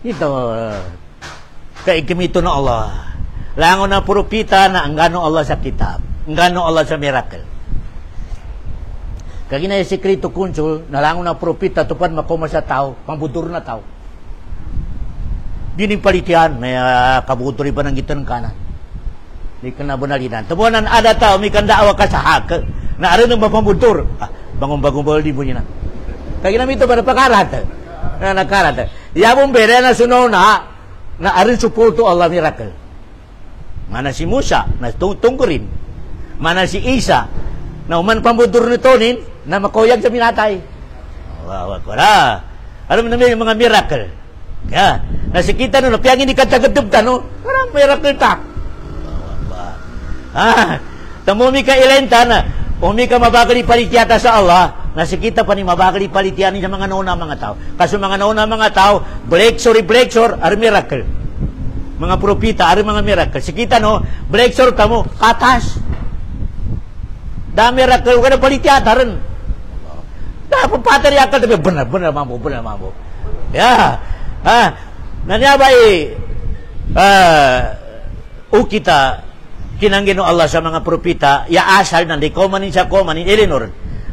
Ito, kaikimito na Allah. Lango na propita na ang gano'ng Allah sa kitab. Ang gano'ng Allah sa miracle. Kagina yung sikrito kunsul, na lango na propita, tupad makoma sa tao, pambudur na tao. Dining palitian, may kabuturi pa ng gito ng kanan. Di ka na bunalinan. Tabuanan ada tao, may kandaawa ka sa haka, na arin ng mapambudur. Bangon-bagong bawal di mo niya na. Kagina mito para pakarat. Na nakarat. Yabong bere na sunaw na arin suporto Allah miracle. Mana si Musa, na tungkurin. Mana si Isa, na uman pambudur ni Tonin, na makoyag sa minatay. Wow, wala. Alam mo namin yung mga miracle. Kaya, nasikita no, napiyangin ni katagad-dubta, no? Parang miracle ta. Tamumi ka ilenta na, umi ka mabagali palityata sa Allah, nasikita pa ni mabagali palityani sa mga nauna mga tao. Kaso mga nauna mga tao, breaksor, are miracle. Mga propita, are mga miracle. Sikita no, breaksor tamo, katas. Da miracle, kada palityata rin. Da, papatari akal, benar mampu. Ya, nanyabay, kita, kinanggino Allah sa mga propita, ya asal nanti komanin sa komanin, Eleanor.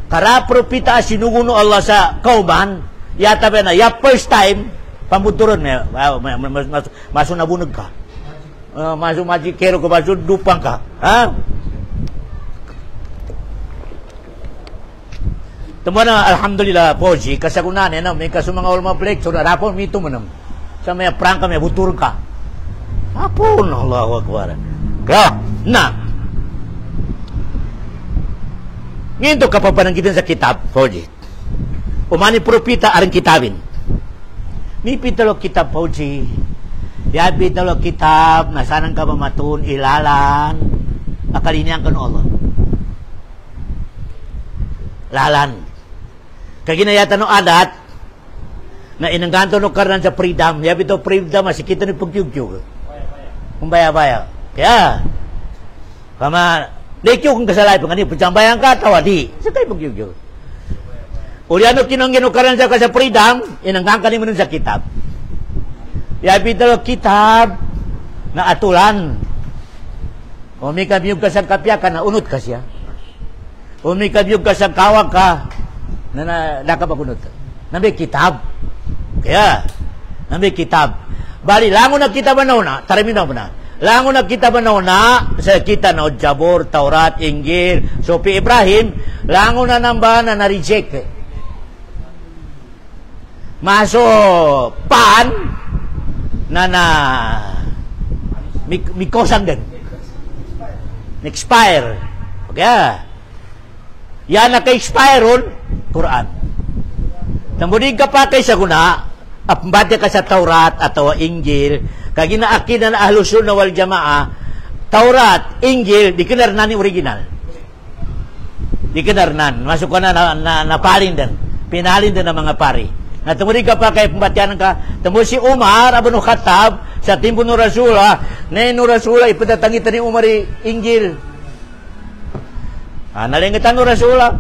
Kara propita sinuguno Allah sa kauban, ya tabi na, ya first time, pambuturon, maso nabunod ka. Maso majikero ka, maso dupang ka. Tama na, alhamdulillah, poji, kasagunan, may kaso mga ulma plek, so narapon, mito mo naman. Sa may prangka, may butur ka. Apon, Allahu Akbar. Kaya, na, Ngayon to kapapanangkitan sa kitab, Fauji. Umani propita aring kitabin. May pitalo kitab, Fauji. Ya pitalo kitab, nasanang ka mamatun, ilalan, akalinian ka no Allah. Lalan. Kaginayata no adat, na inangganto no karan sa freedom. Ya pito freedom, masikita ni pagkyug-kyug. Kung baya-baya. Kaya, kama, lekyo kung kasalay, pag pagsambayan ka, tawadi. Sa kayo pagkyug-kyug. Uliano kinonggin no karan sa freedom, inanggan ka ni mo sa kitab. Ya pito kitab, na atulan. O may kabiyog ka sa kapya ka, naunot ka siya. O may kabiyog ka sa kawag ka, na nakapagunod ka. Nabi kitab. Kaya, nabi kitab. Bali, lango na kitab na, taraminaw mo na. Lango na kitab na, sa kita na, Jabor, Taurat, Injil, Sopi Ibrahim, lango na namba na na-reject. Maso, pan, na mikosang din. Expire. Kaya, yan naka-expire ron, Quran. Namunin ka pa kay sa guna, apambati ka sa Taurat atau Injil, kag ginaakidan na Ahlus Sunnah wal Jamaa, Taurat, Injil, di kinarnan ni original. Di kinarnan. Masuk ka na parin din. Pinalin din ng mga pari. Na tumunin ka pa kay pambatian ka, tamo si Umar, Abu Khattab, sa timpo no Rasula, na no Rasula, ipadatangitan ni Umar Injil. Nalingitan no Rasula.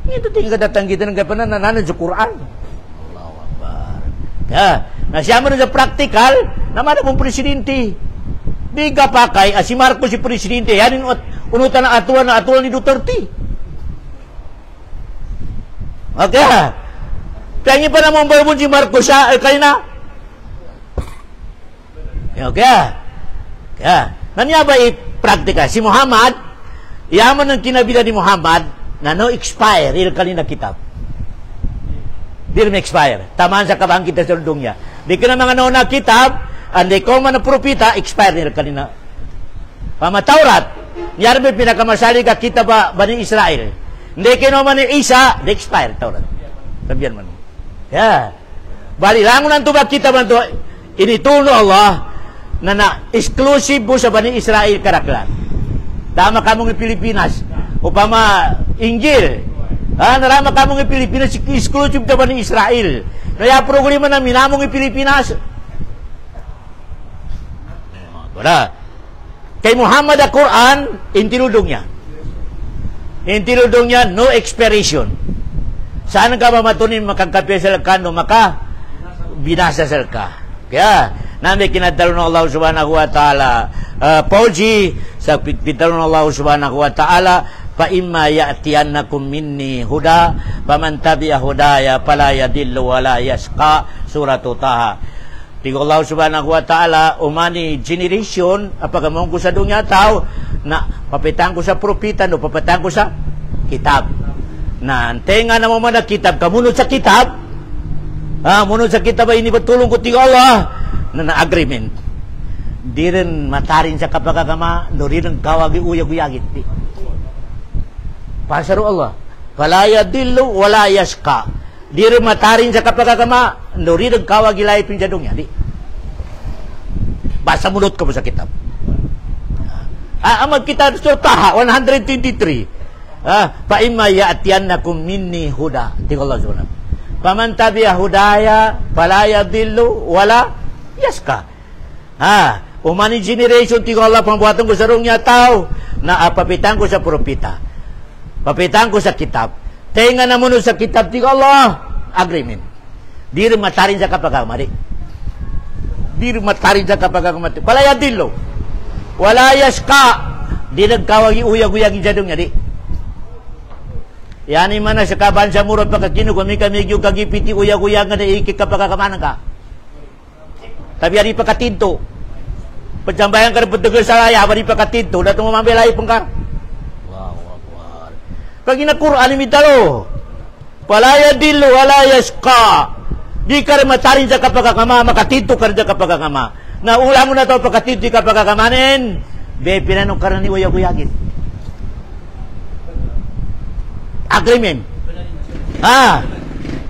Ito tinggal datang kita ng kapanan na nanan sa Quran. Allahu Akbar. Ya, nasiyama na sa praktikal, naman akong presidente. Di ka pakay, si Marcos si presidente, yan yung unutan na atuan ni Duterte. Okay. Kaya pa naman babon si Marcos siya, kayo na. Okay. Kaya, nanya ba praktika? Si Muhammad, yaman ng kinabila ni Muhammad, na no expire, il kanina kitab. Di rin expire. Tamaan sa kabang kita sa lundong niya. Di ka na mga nauna kitab, andi ko man na propita, expire nila kanina. Pamataurat, niyari may pinakamasali ka kita ba ni Israel. Hindi kinaman ni Isa, di expire, Taurat. Sabihan man. Yeah. Bali, lango na ito ba kita man ito, initulo Allah, na exclusive mo sa Bani Israel karaklan. Tama ka mong Pilipinas. Upama Injil. Narama ka mong Pilipinas, exclusive ka ba ni Israel? Kaya problema na minamong Pilipinas. Wala. Kay Muhammad ang Quran, intinudong niya. Intinudong niya, no expiration. Saan ka mamatunin makagkapya sa lakano, maka binasa sa laka. Kaya, namin kinadalo ng Allah subhanahu wa ta'ala. Pauji, sa pinadalo ng Allah subhanahu wa ta'ala, فَإِمَّا يَأْتِيَنَّكُمْ مِنِّي هُدَى فَمَنْ تَبِعَ هُدَايَ فَلَا يَضِلُّ وَلَا يَشْقَى Surah Taha. Tigo Allah subhanahu wa ta'ala, umani generation, apagamong ko sa dunya tao, na papitang ko sa propita, no papitang ko sa kitab. Na tenga na mo man na kitab, kamunod sa kitab, munod sa kitab ay inipatulong ko tigo Allah, na agreement. Di rin matarin sa kapagagama, no rin ang kawagi uyag-uyagit. Pasaro Allah. Fala yadillu wala yashqa. Di rin matarin sa kapagagama, no rin ang kawagi lahi pinjadong niya. Di. Basa mulot ka mo sa kitab. Amag kitab sa Taha, 123. Fa'imma ya'tiyannakum minni huda. Tinggal Allah subhanahu. Faman tabi'a hudaya, fala yadillu wala yashqa. Umani generation, tinggal Allah pambuatan ko sa rong niya tao, na papitan ko sa propita. Papitan ko sa kitab. Tenga na muna sa kitab, tinggal Allah, agreement. Di rin matarin sa kapagkamari. Di rin matarin sa kapagkamari. Palaya dilo. Wala yashqa. Di nagkawagi uyag-uyagin siya doon niya, di. Yan man na sa kaban sa murot pagkakino, kami yung kagipiti uyag-uyag na ikik kapagkamanan ka. Tabi ari pagkatinto. Pagsambayan ka rin pagdagal sa laya, ari pagkatinto, na tumamambilay pong ka. Pag ina-Quran imitalo, palaya dillo, wala yashqa. Di ka rin matarin sa kapagkakama, makatito ka rin sa kapagkakama. Na ulang mo na ito, pagkatito di kapagkakamanin, be, pinanong ka rin ni uyag-uyagin. agreement.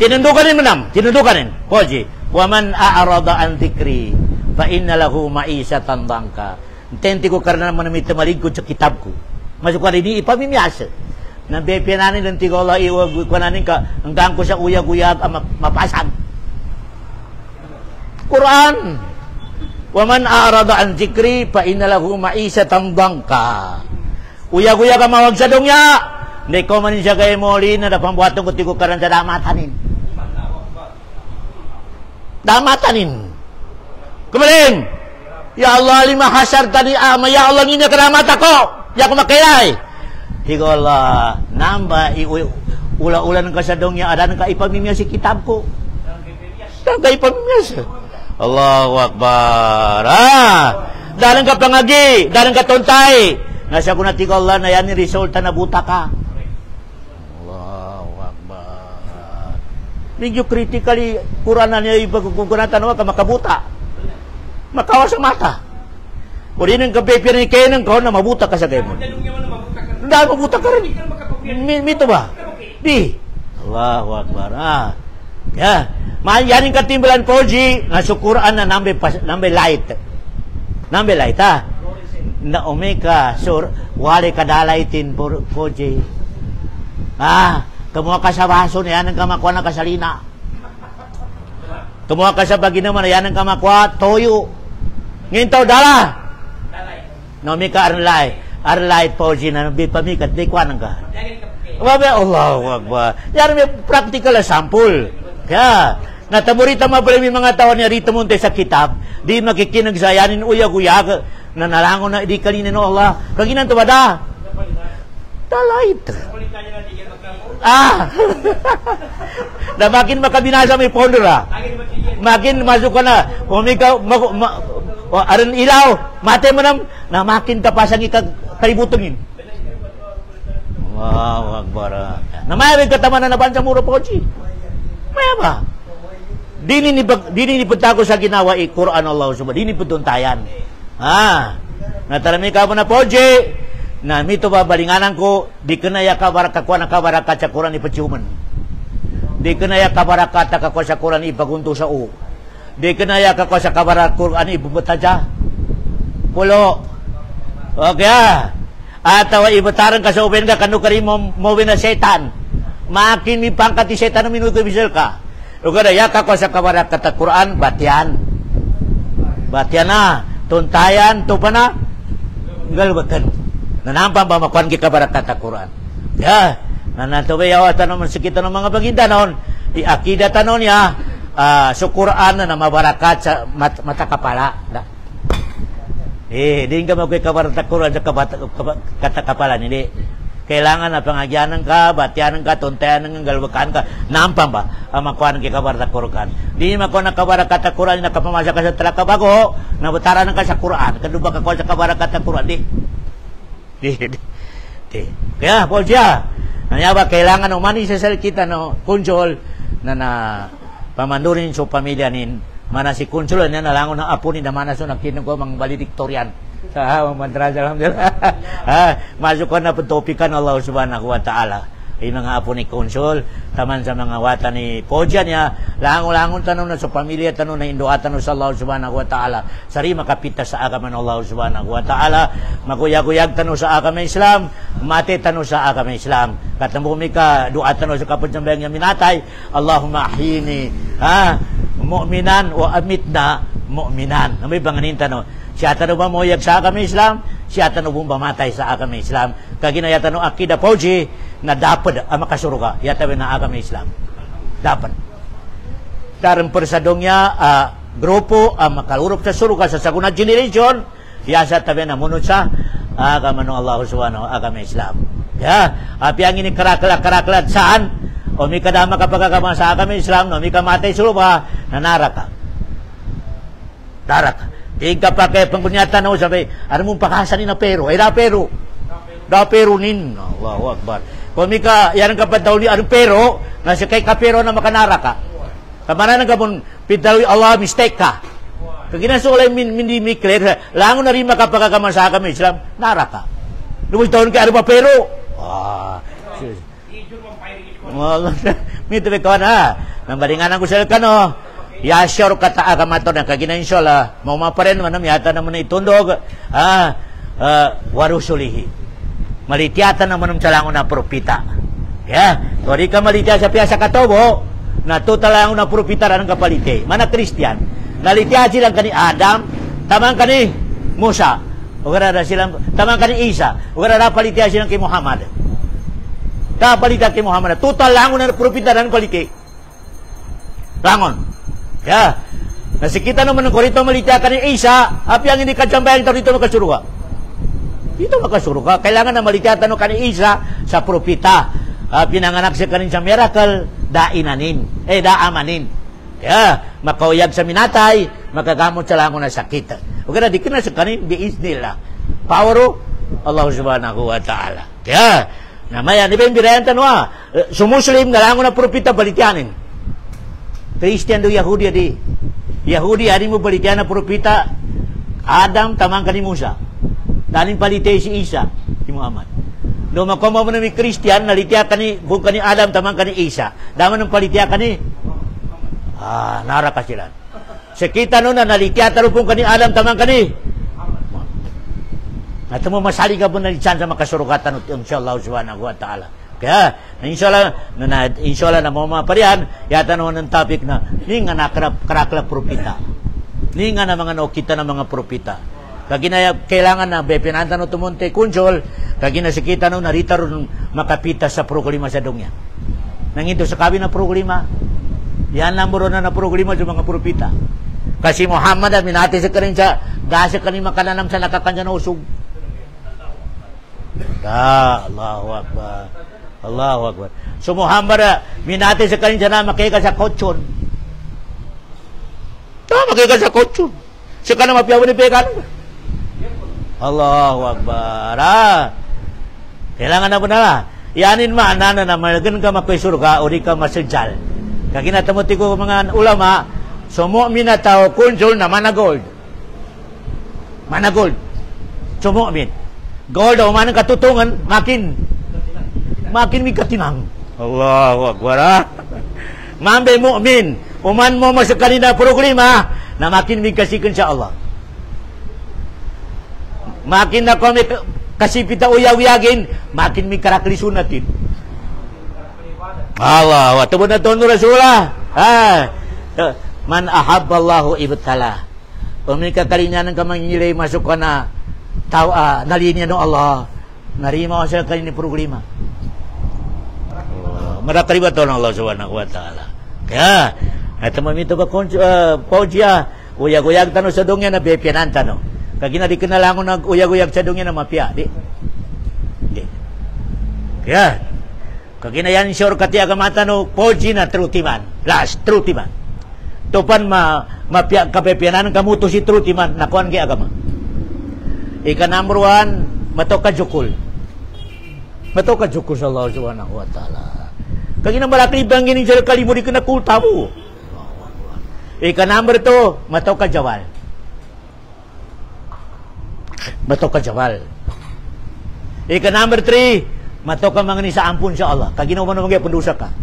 Tinundukanin menam, tinundukanin. Poji, wa man a'rada an dzikri fa inna lahu ma'isatan dhanka. Tenti ko karena manamit maligko sa kitabku. Masuk ka rin ipamimiyasa. Nabepiananin ng tigo Allah iwag kunanin ka hanggang ko sa uyag-uyag mapasag. Quran. Wa man a'rada an dzikri fa inna lahu ma'isatan dhanka. Uyag-uyag ka mawag sa dungya. Hindi ko manin siya kayo muli na napambuhatong ko tigo karan sa damatanin. Damatanin. Kumaling. Ya Allah, lima hasar tadi ama. Ya Allah, ini keramat ako. Ya aku makayay. Tigo Allah, namba ula-ula ng kasadongnya ada ng kaipamimya si kitab ko. Ng kaipamimya. Allahu Akbar. Dalang ka pangagi, dalang ka tontay. Nasa ko na tigo Allah na yan ni resulta na buta ka. Allahu Akbar. Medyo critically kuranan niya ipagkukunatan mo ka makabuta. Makawa sa mata. O din ang kapipirin kayo ng kahon na mabuta ka sa kayo mo. Hindi, mabuta ka rin. Mito ba? Di. Allahu Akbar. Yan yung katimbalan po, G. Nasukuraan na nambe light. Nambe light, Na umeka, sur, wale kadalaitin po, G. Kamuha ka sa baso na yan ang kamakuha na kasalina. Kamuha ka sa bagi naman na yan ang kamakuha, toyo. Ngayon tao, dala. Nomika arlay po, na pamikat, di kuanang ka. Allahu Akbar. Yan may practical sample. Kaya, natamurita mabalami mga tao niya rito munti sa kitab, di makikinagsayanin uyag-uyag, na nalangon na di kalinin o Allah. Kaginan to ba da? Dalait. Na makin makabinasa may pondra. Makin masuk ka na. Umikaw, aron ilaw, mate mo na makin kapasang kalibutingin. Wow, Akbar. Na mayroon kataman na nabansa muro po, Chi. Maya ba? Dini ni pagtago sa ginawa Quran Allah subhanahu. Dini putuntayan. Natarami ka mo na po, Chi. Na mito ba balinganan ko, di kanaya kabarakakuan na kabarakat sa Quran ipatsiuman. Di kanaya kabarakat na kakuan sa Quran ipagunto sa u. Di kanaya kakuan sa kabarak Quran ibubataja. Pulo. Okay, Atawa ibataran ka sa uben ka, kanu kari mo na setan. Makin mi pangkat ti setan na minuto bisel ka. Lugar ya kakuan sa kabarakat sa Quran, batian. Batian na. Tuntayan, tupa na. Galbatan. Nanampang ba makuhan ki kabarakat sa Quran. Ya. Nanatubay awatan naman sa kita ng mga baginda noon. Iakida tanon ya. So Quran na mabarakat sa mata kapala. Di ka magkay kabarakat Quran sa kata kapala. Hindi. Kailangan na pangagyanan ka, batyanan ka, tuntayan ng galwakan ka. Nampang ba ang makuha ng kikabarat Quran? Di makuha ng kabarat Quran na kapamasa ka sa talaka bago, nabutaran ka sa Quran. Kano ba kakuha sa kabarat Quran? Di. Kaya, po siya. Nanya ba, kailangan umani sa kita no, kunjol na pamandurin sa pamilya nin. Mana si kunjol na nalangon ng apo ni na mana so nakinig ko mga valedictorian. Sa madrasa alhamdulillah. Masuk ko na po topikan Allah subhanahu wa ta'ala. Yung mga apo ni Konsul, taman sa mga wata ni Podya niya, langon-langon tanong na sa pamilya, tanong na induatan sa Allah subhanahu wa ta'ala. Sari makapita sa agaman Allah subhanahu wa ta'ala. Maguyag-uyag tanong sa agaman Islam, mati tanong sa agaman Islam. Katambumi ka, duat tanong sa kapot ng bayang minatay, Allahumma ahini, mu'minan wa amitna mu'minan. May banganin tanong. Siya tanong ba moyag sa agama Islam? Siya tanong ba matay sa agama Islam? Kaginaya tanong akida Pauji na dapat makasuruga. Yata na agama Islam. Dapat. Darang persadong niya, grupo makalurok sa suruga sa saguna generation, yasa tabi na munod sa agama ng Allah subhanahu agama Islam. Api ang ini karaklat saan? O may kadama kapag agama sa agama Islam, no may kamatay suruga, nanaraka. Daraka. Tingka pa kaya pangkunyatan ako sabi, ano mong pakasan ni na pero? Ay da pero. Da pero nin. Allahu Akbar. Kung may ka, yan ang kapataw ni ano pero, nasa kay kapero na makanara ka. Kamaran ka mong pintawi, Allah, mistake ka. Kung ginasulay hindi may clear, lango na rin makapagagaman sa kami Islam, nara ka. Lumos taon ka, ano pa pero? Mito be kawan ha. Nambaringan ko sa kano. Ya sure kata agama to na kagina inshallah. Mau maparen manam yata naman itundog. Warusulihi. Malitiatan naman calangon na propita. Ya, wari ka malitia sa piasa katobo. Na totalang na propita ran kapalite. Mana Kristian. Nalitia silang kani Adam, tamang kani Musa. Ugara silang tamang kani Isa. Ugara palitia silang kay Muhammad. Ta palita kay Muhammad. Total langon na propita ran palite. Langon. Ya. Nasikita naman ng korito malitia kani Isa, api ang hindi kacambayan dito makasuruga. Dito makasuruga. Kailangan na malitia tanong kani Isa sa propita. Pinanganak siya kanin sa miracle, daamanin. Kaya, makauyag sa minatay, makagamot sa langon na sakit. O kaya, di ka na sa kanin, biiznillah. Power Allah subhanahu wa ta'ala. Kaya, namaya, di ba yung birayan tanwa? Sumuslim na langon na propita, balitianin. Christian do Yahudi adi. Yahudi, adi mo balitian na propita, Adam, tamang ka ni Musa. Danin palitay si Isa, si Muhammad. No makomo mo ni Christian nalitya kani bung kani Adam tamang kani Isa. Daman ng palitya kani nara ka sila. Sekita no na nalitya tarupong kani Adam tamang kani. Ato mo masali ka po na lisan sa makasurugatan inshallah subhanahu wa ta'ala. Kaya inshallah na mo maparihan yata naman ng topic na ninga na karakla propita. Ninga na mga nakita na mga propita. Kagina kailangan na bepinanta no tumunte kunjol kagina sikita no narita ron makapita sa programa sa dongya. Nangito sa kabi na programa. Yan namburo na programa sa mga propita. Kasi Muhammad at minati sa kanin sa gasa kanin makananam sa nakakanya na usog. Allahu Akbar. Allahu Akbar. So Muhammad minati sa kanin sa na makika sa kotson. Makika sa kotson. Sa kanang mapiyawan ni Pekan. Allahu Akbar. Kailangan na po na. Yanin maanana na malagan ka makoy surga o di ka masajal. Kaginatamuti ko mga ulama, so mu'min na tao kunjol na managold. Managold. So mu'min. Gold o manang katutungan, makin may katinang. Allahu Akbar. Mambe mu'min. Uman mo masuk kanina programa na makin may kasikan sa Allah. Makin na kami kasi pita uyag-uyagin, makin may karaklisun natin. Allah, watubod na tono Rasulah. Man ahabballahu ibtala. Pamilya kakalinyanan ka mangingilay, masuk ka na nalinya ng Allah. Narima ko sa kanina programa. Marakaliba to ng Allah subhanahu wa ta'ala. Kaya, ito mamito ba Paudya, uyag-uyag tanong sa dongya na bepianan tanong. Kagina di kinalangon nag-uyag-uyag sa dungyan na mapya. Di. Kaya, kagina yan sure kati agamata no, poji na trutiman. Last, trutiman. Tupan mapya kapepianan kamuto si trutiman, nakuan kay agama. Ika number 1, matoka jukul. Matoka jukul sa Allah subhanahu wa ta'ala. Kagina malaki bangin sa kalimo di kinakulta mo. Ika number 2, matoka jawal. Matoka jawal. Ika number 3, matoka mangani sa ampun sa Allah. Kaginaw man mangay pendusa ka.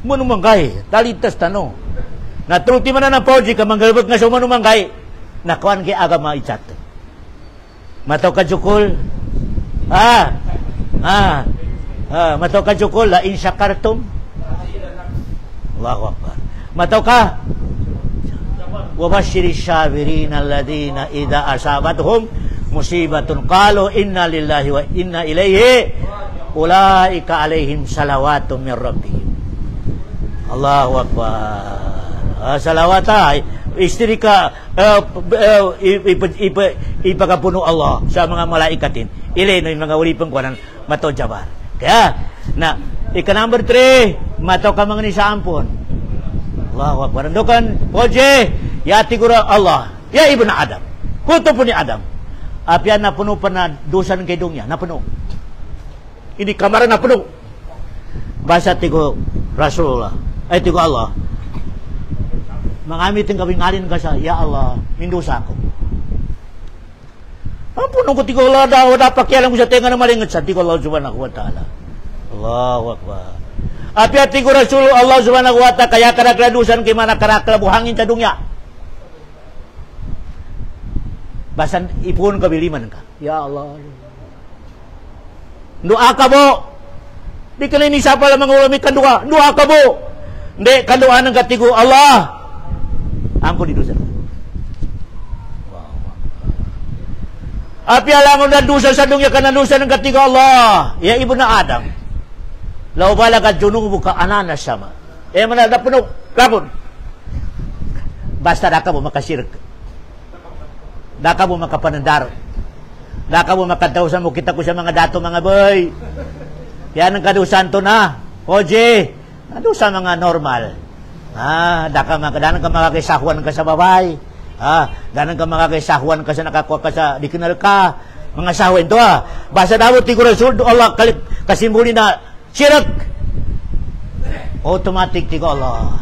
Mano mangay, talitas tano. Natruti man na poji ka manggalbot nga sa mano mangay. Nakuan kay agama ichat. Matoka jukul. Matoka jukul la in syakartum. Allahu Akbar. Matoka وَبَشِّرِ الشَّابِرِينَ الَّذِينَ إِذَا أَصَابَتْهُمْ مُصِيبَةٌ قَالُوا إِنَّا لِلَّهِ وَإِنَّا إِلَيْهِ أُولَئِكَ عَلَيْهِمْ صَلَوَاتٌ مِّن رَّبِّهِمْ. Allahu Akbar. Salawat istri ka ipagapuno Allah sa mga malaikatin. Ilay no yung mga ulipang kuwanan mato jabar. Kaya na ika number 3, mato ka mga ni sa ampon. Allahu Akbar. Andokan poje yati gura Allah. Ya ibnu Adam. Kuto po ni Adam. Apian na puno pa na dusan kay dungya. Na puno. Ini kamar na puno. Basa tigo Rasulullah. Ay tigo Allah. Mangamit ang kawingalin ka sa, ya Allah, mindusa ko. Ang puno ko tigo Allah daw, dapat kaya lang ko sa tenga na malingat sa tigo Allah subhanahu wa ta'ala. Allahu Akbar. Api hati ko Rasul Allah subhanahu wa ta'ala kaya karakladusan kay mana karaklabuhangin sa dunya. Basan ipun kabiliman ka. Ya Allah. Doa ka bo. Di ka ni sapa lang mga ulami kan doa. Doa ka bo. Hindi kandoa ng katigo Allah. Ampun di dosa. Api alangon na dosa sa dunya kana dosa ng katigo Allah. Ya ibu na Adam. Law balagat junubuka anana sama. Mana ada penuh kabun. Basta da ka mo makasirk. Da ka mo makapanandar. Da ka mo makatawsan mo kita ko sa mga dato mga boy. Yan ang kadusan to na. Oje, kadusan mga normal. Danan ka makakaisahuan ka sa babay. Danan ka makakaisahuan ka sa nakakuha ka sa dikenal ka. Mga sahuan to Basta daw ti Rasul Allah kasimbuli na syirik. Automatic ti Allah.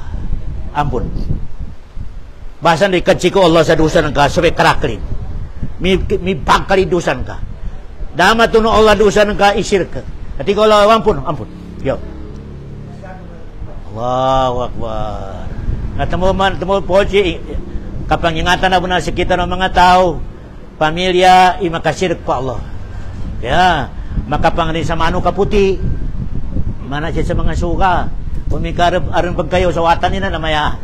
Ampun. Basta di kaciko Allah sa dusan ka sabi karaklin. Mi pagkalidusan ka. Dama tuno Allah dusan ka isir ka. Ati ko Allah ampun. Yo. Allahu Akbar. Temo po kapangingatan na muna sa kita ng mga tao, pamilya, makasirk pa Allah. Ya, makapanganin sa mano kaputi. Mana siya sa mga suka. Kumikarap aron pagkayo sa watan nila namaya.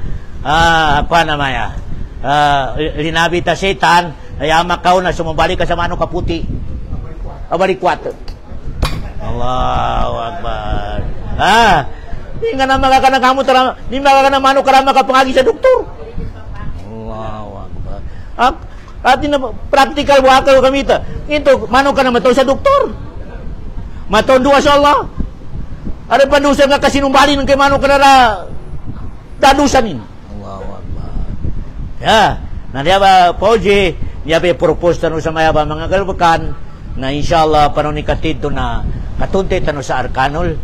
Linabi ta setan, ay makaw na sumabalik ka sa mano kaputi. Abalikwat. Allahu Akbar. Di nga na makakanang tara, di makakana mano karama kapangagi sa doktor. Allahu Akbar. Atin na practical wakal kami ito. Ito, mano ka na mataw sa doktor. Mataw dua sa Allah. Ada pandusan nga kasinumbalin kay mano ka na dadusanin. Allahu Akbar. Ya, nandiya ba, Pauji, niya ba propose tano sa maya ba mga galbakan na inshallah panon ni katito na katunte tano sa arkanol.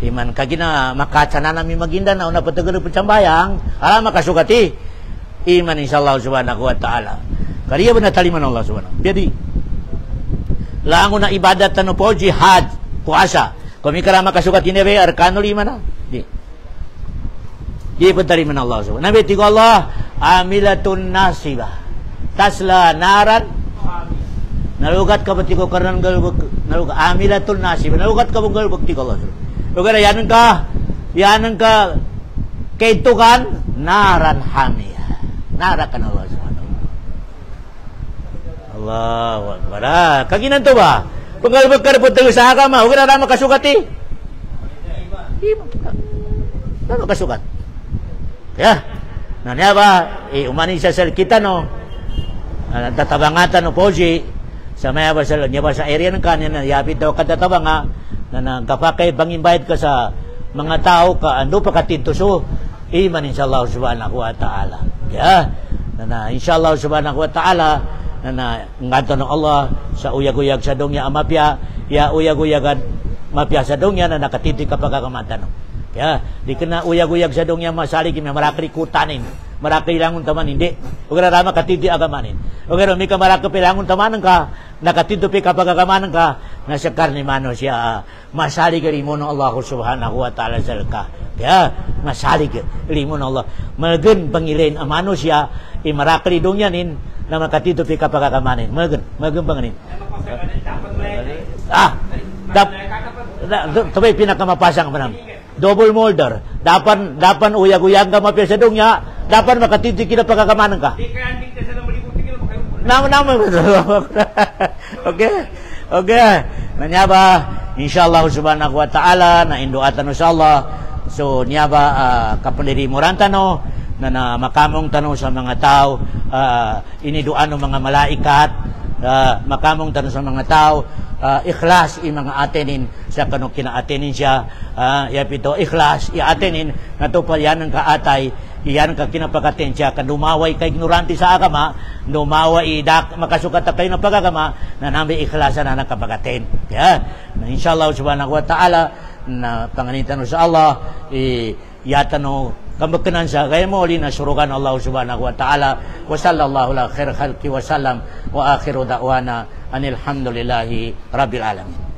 Iman kagina makatsana namin Maguindanao na patagal po sambayang makasugati iman insyaallah subhanahu wa ta'ala kariya ba nataliman Allah subhanahu jadi lango na ibadat tano po jihad puasa kami kara makasugati nebe arkanul iman na di pataliman Allah subhanahu nabi tigo Allah amilatun nasibah tasla naran nalugat ka batiko karan galbuk nalugat amilatun nasibah nalugat ka galbuk tigo Allah subhanahu Lugar yanan ka kaitukan naran hamiyah. Narakan Allah subhanahu. Allahu Akbar. Kaginan to ba? Pagkalbag ka po tayo sa agama, huwag na makasugati. Ano kasugat? Kaya, nanya ba, umani sa kita no, tatabangatan no poji, sa maya ba sa area ng kanya na yapit daw katatabanga, na nagkapakay bangimbayad ka sa mga tao ka ando pa katintuso iman insyaallah subhanahu wa ta'ala ya na insyaallah subhanahu wa ta'ala na ngadto ng Allah sa uyag-uyag sa dongya amapya ya uyag-uyagan mapya sa dongya na nakatinti ka pagkakamatan ya di kana uyag-uyag sa dongya masali kimi marakri kutanin marakri langon taman hindi ugara rama katinti agamanin ugara mi ka marakri langon taman ka nakatinto pi ka pagkakamanan ka na sa karni mano siya masalig rimon Allah subhanahu wa ta'ala salka ya masalig rimon Allah magen pangilen amano siya imarakli dongyanin na makatito pi kapagakamanin magen panganin tapi pinakamapasang manam double molder dapan uyag-uyag ka mapya sa dongya dapan makatito kita pagkakamanan ka nama okay nanya ba insyaallah subhanahu wa ta'ala na induatan insyaallah so niya ba kapandiri morantano na makamong tanong sa mga tao iniduan ng mga malaikat makamong tanong sa mga tao ikhlas mga atenin sa kanong kinaatenin siya yapito ikhlas iatenin natupalyan ng kaatay iyan ka kinapakaten siya kan dumaway kay ignorante sa agama dumaway makasukat kayo ng pagagama na namin ikhlasan na nakapagaten ya na inshallah subhanahu wa ta'ala na panganitan sa Allah yatano kambakanan sa kaya mo uli na surugan Allah subhanahu wa ta'ala wa sallallahu ala khair khalqi wa sallam wa akhiru da'wana anil hamdulillahi rabbil alamin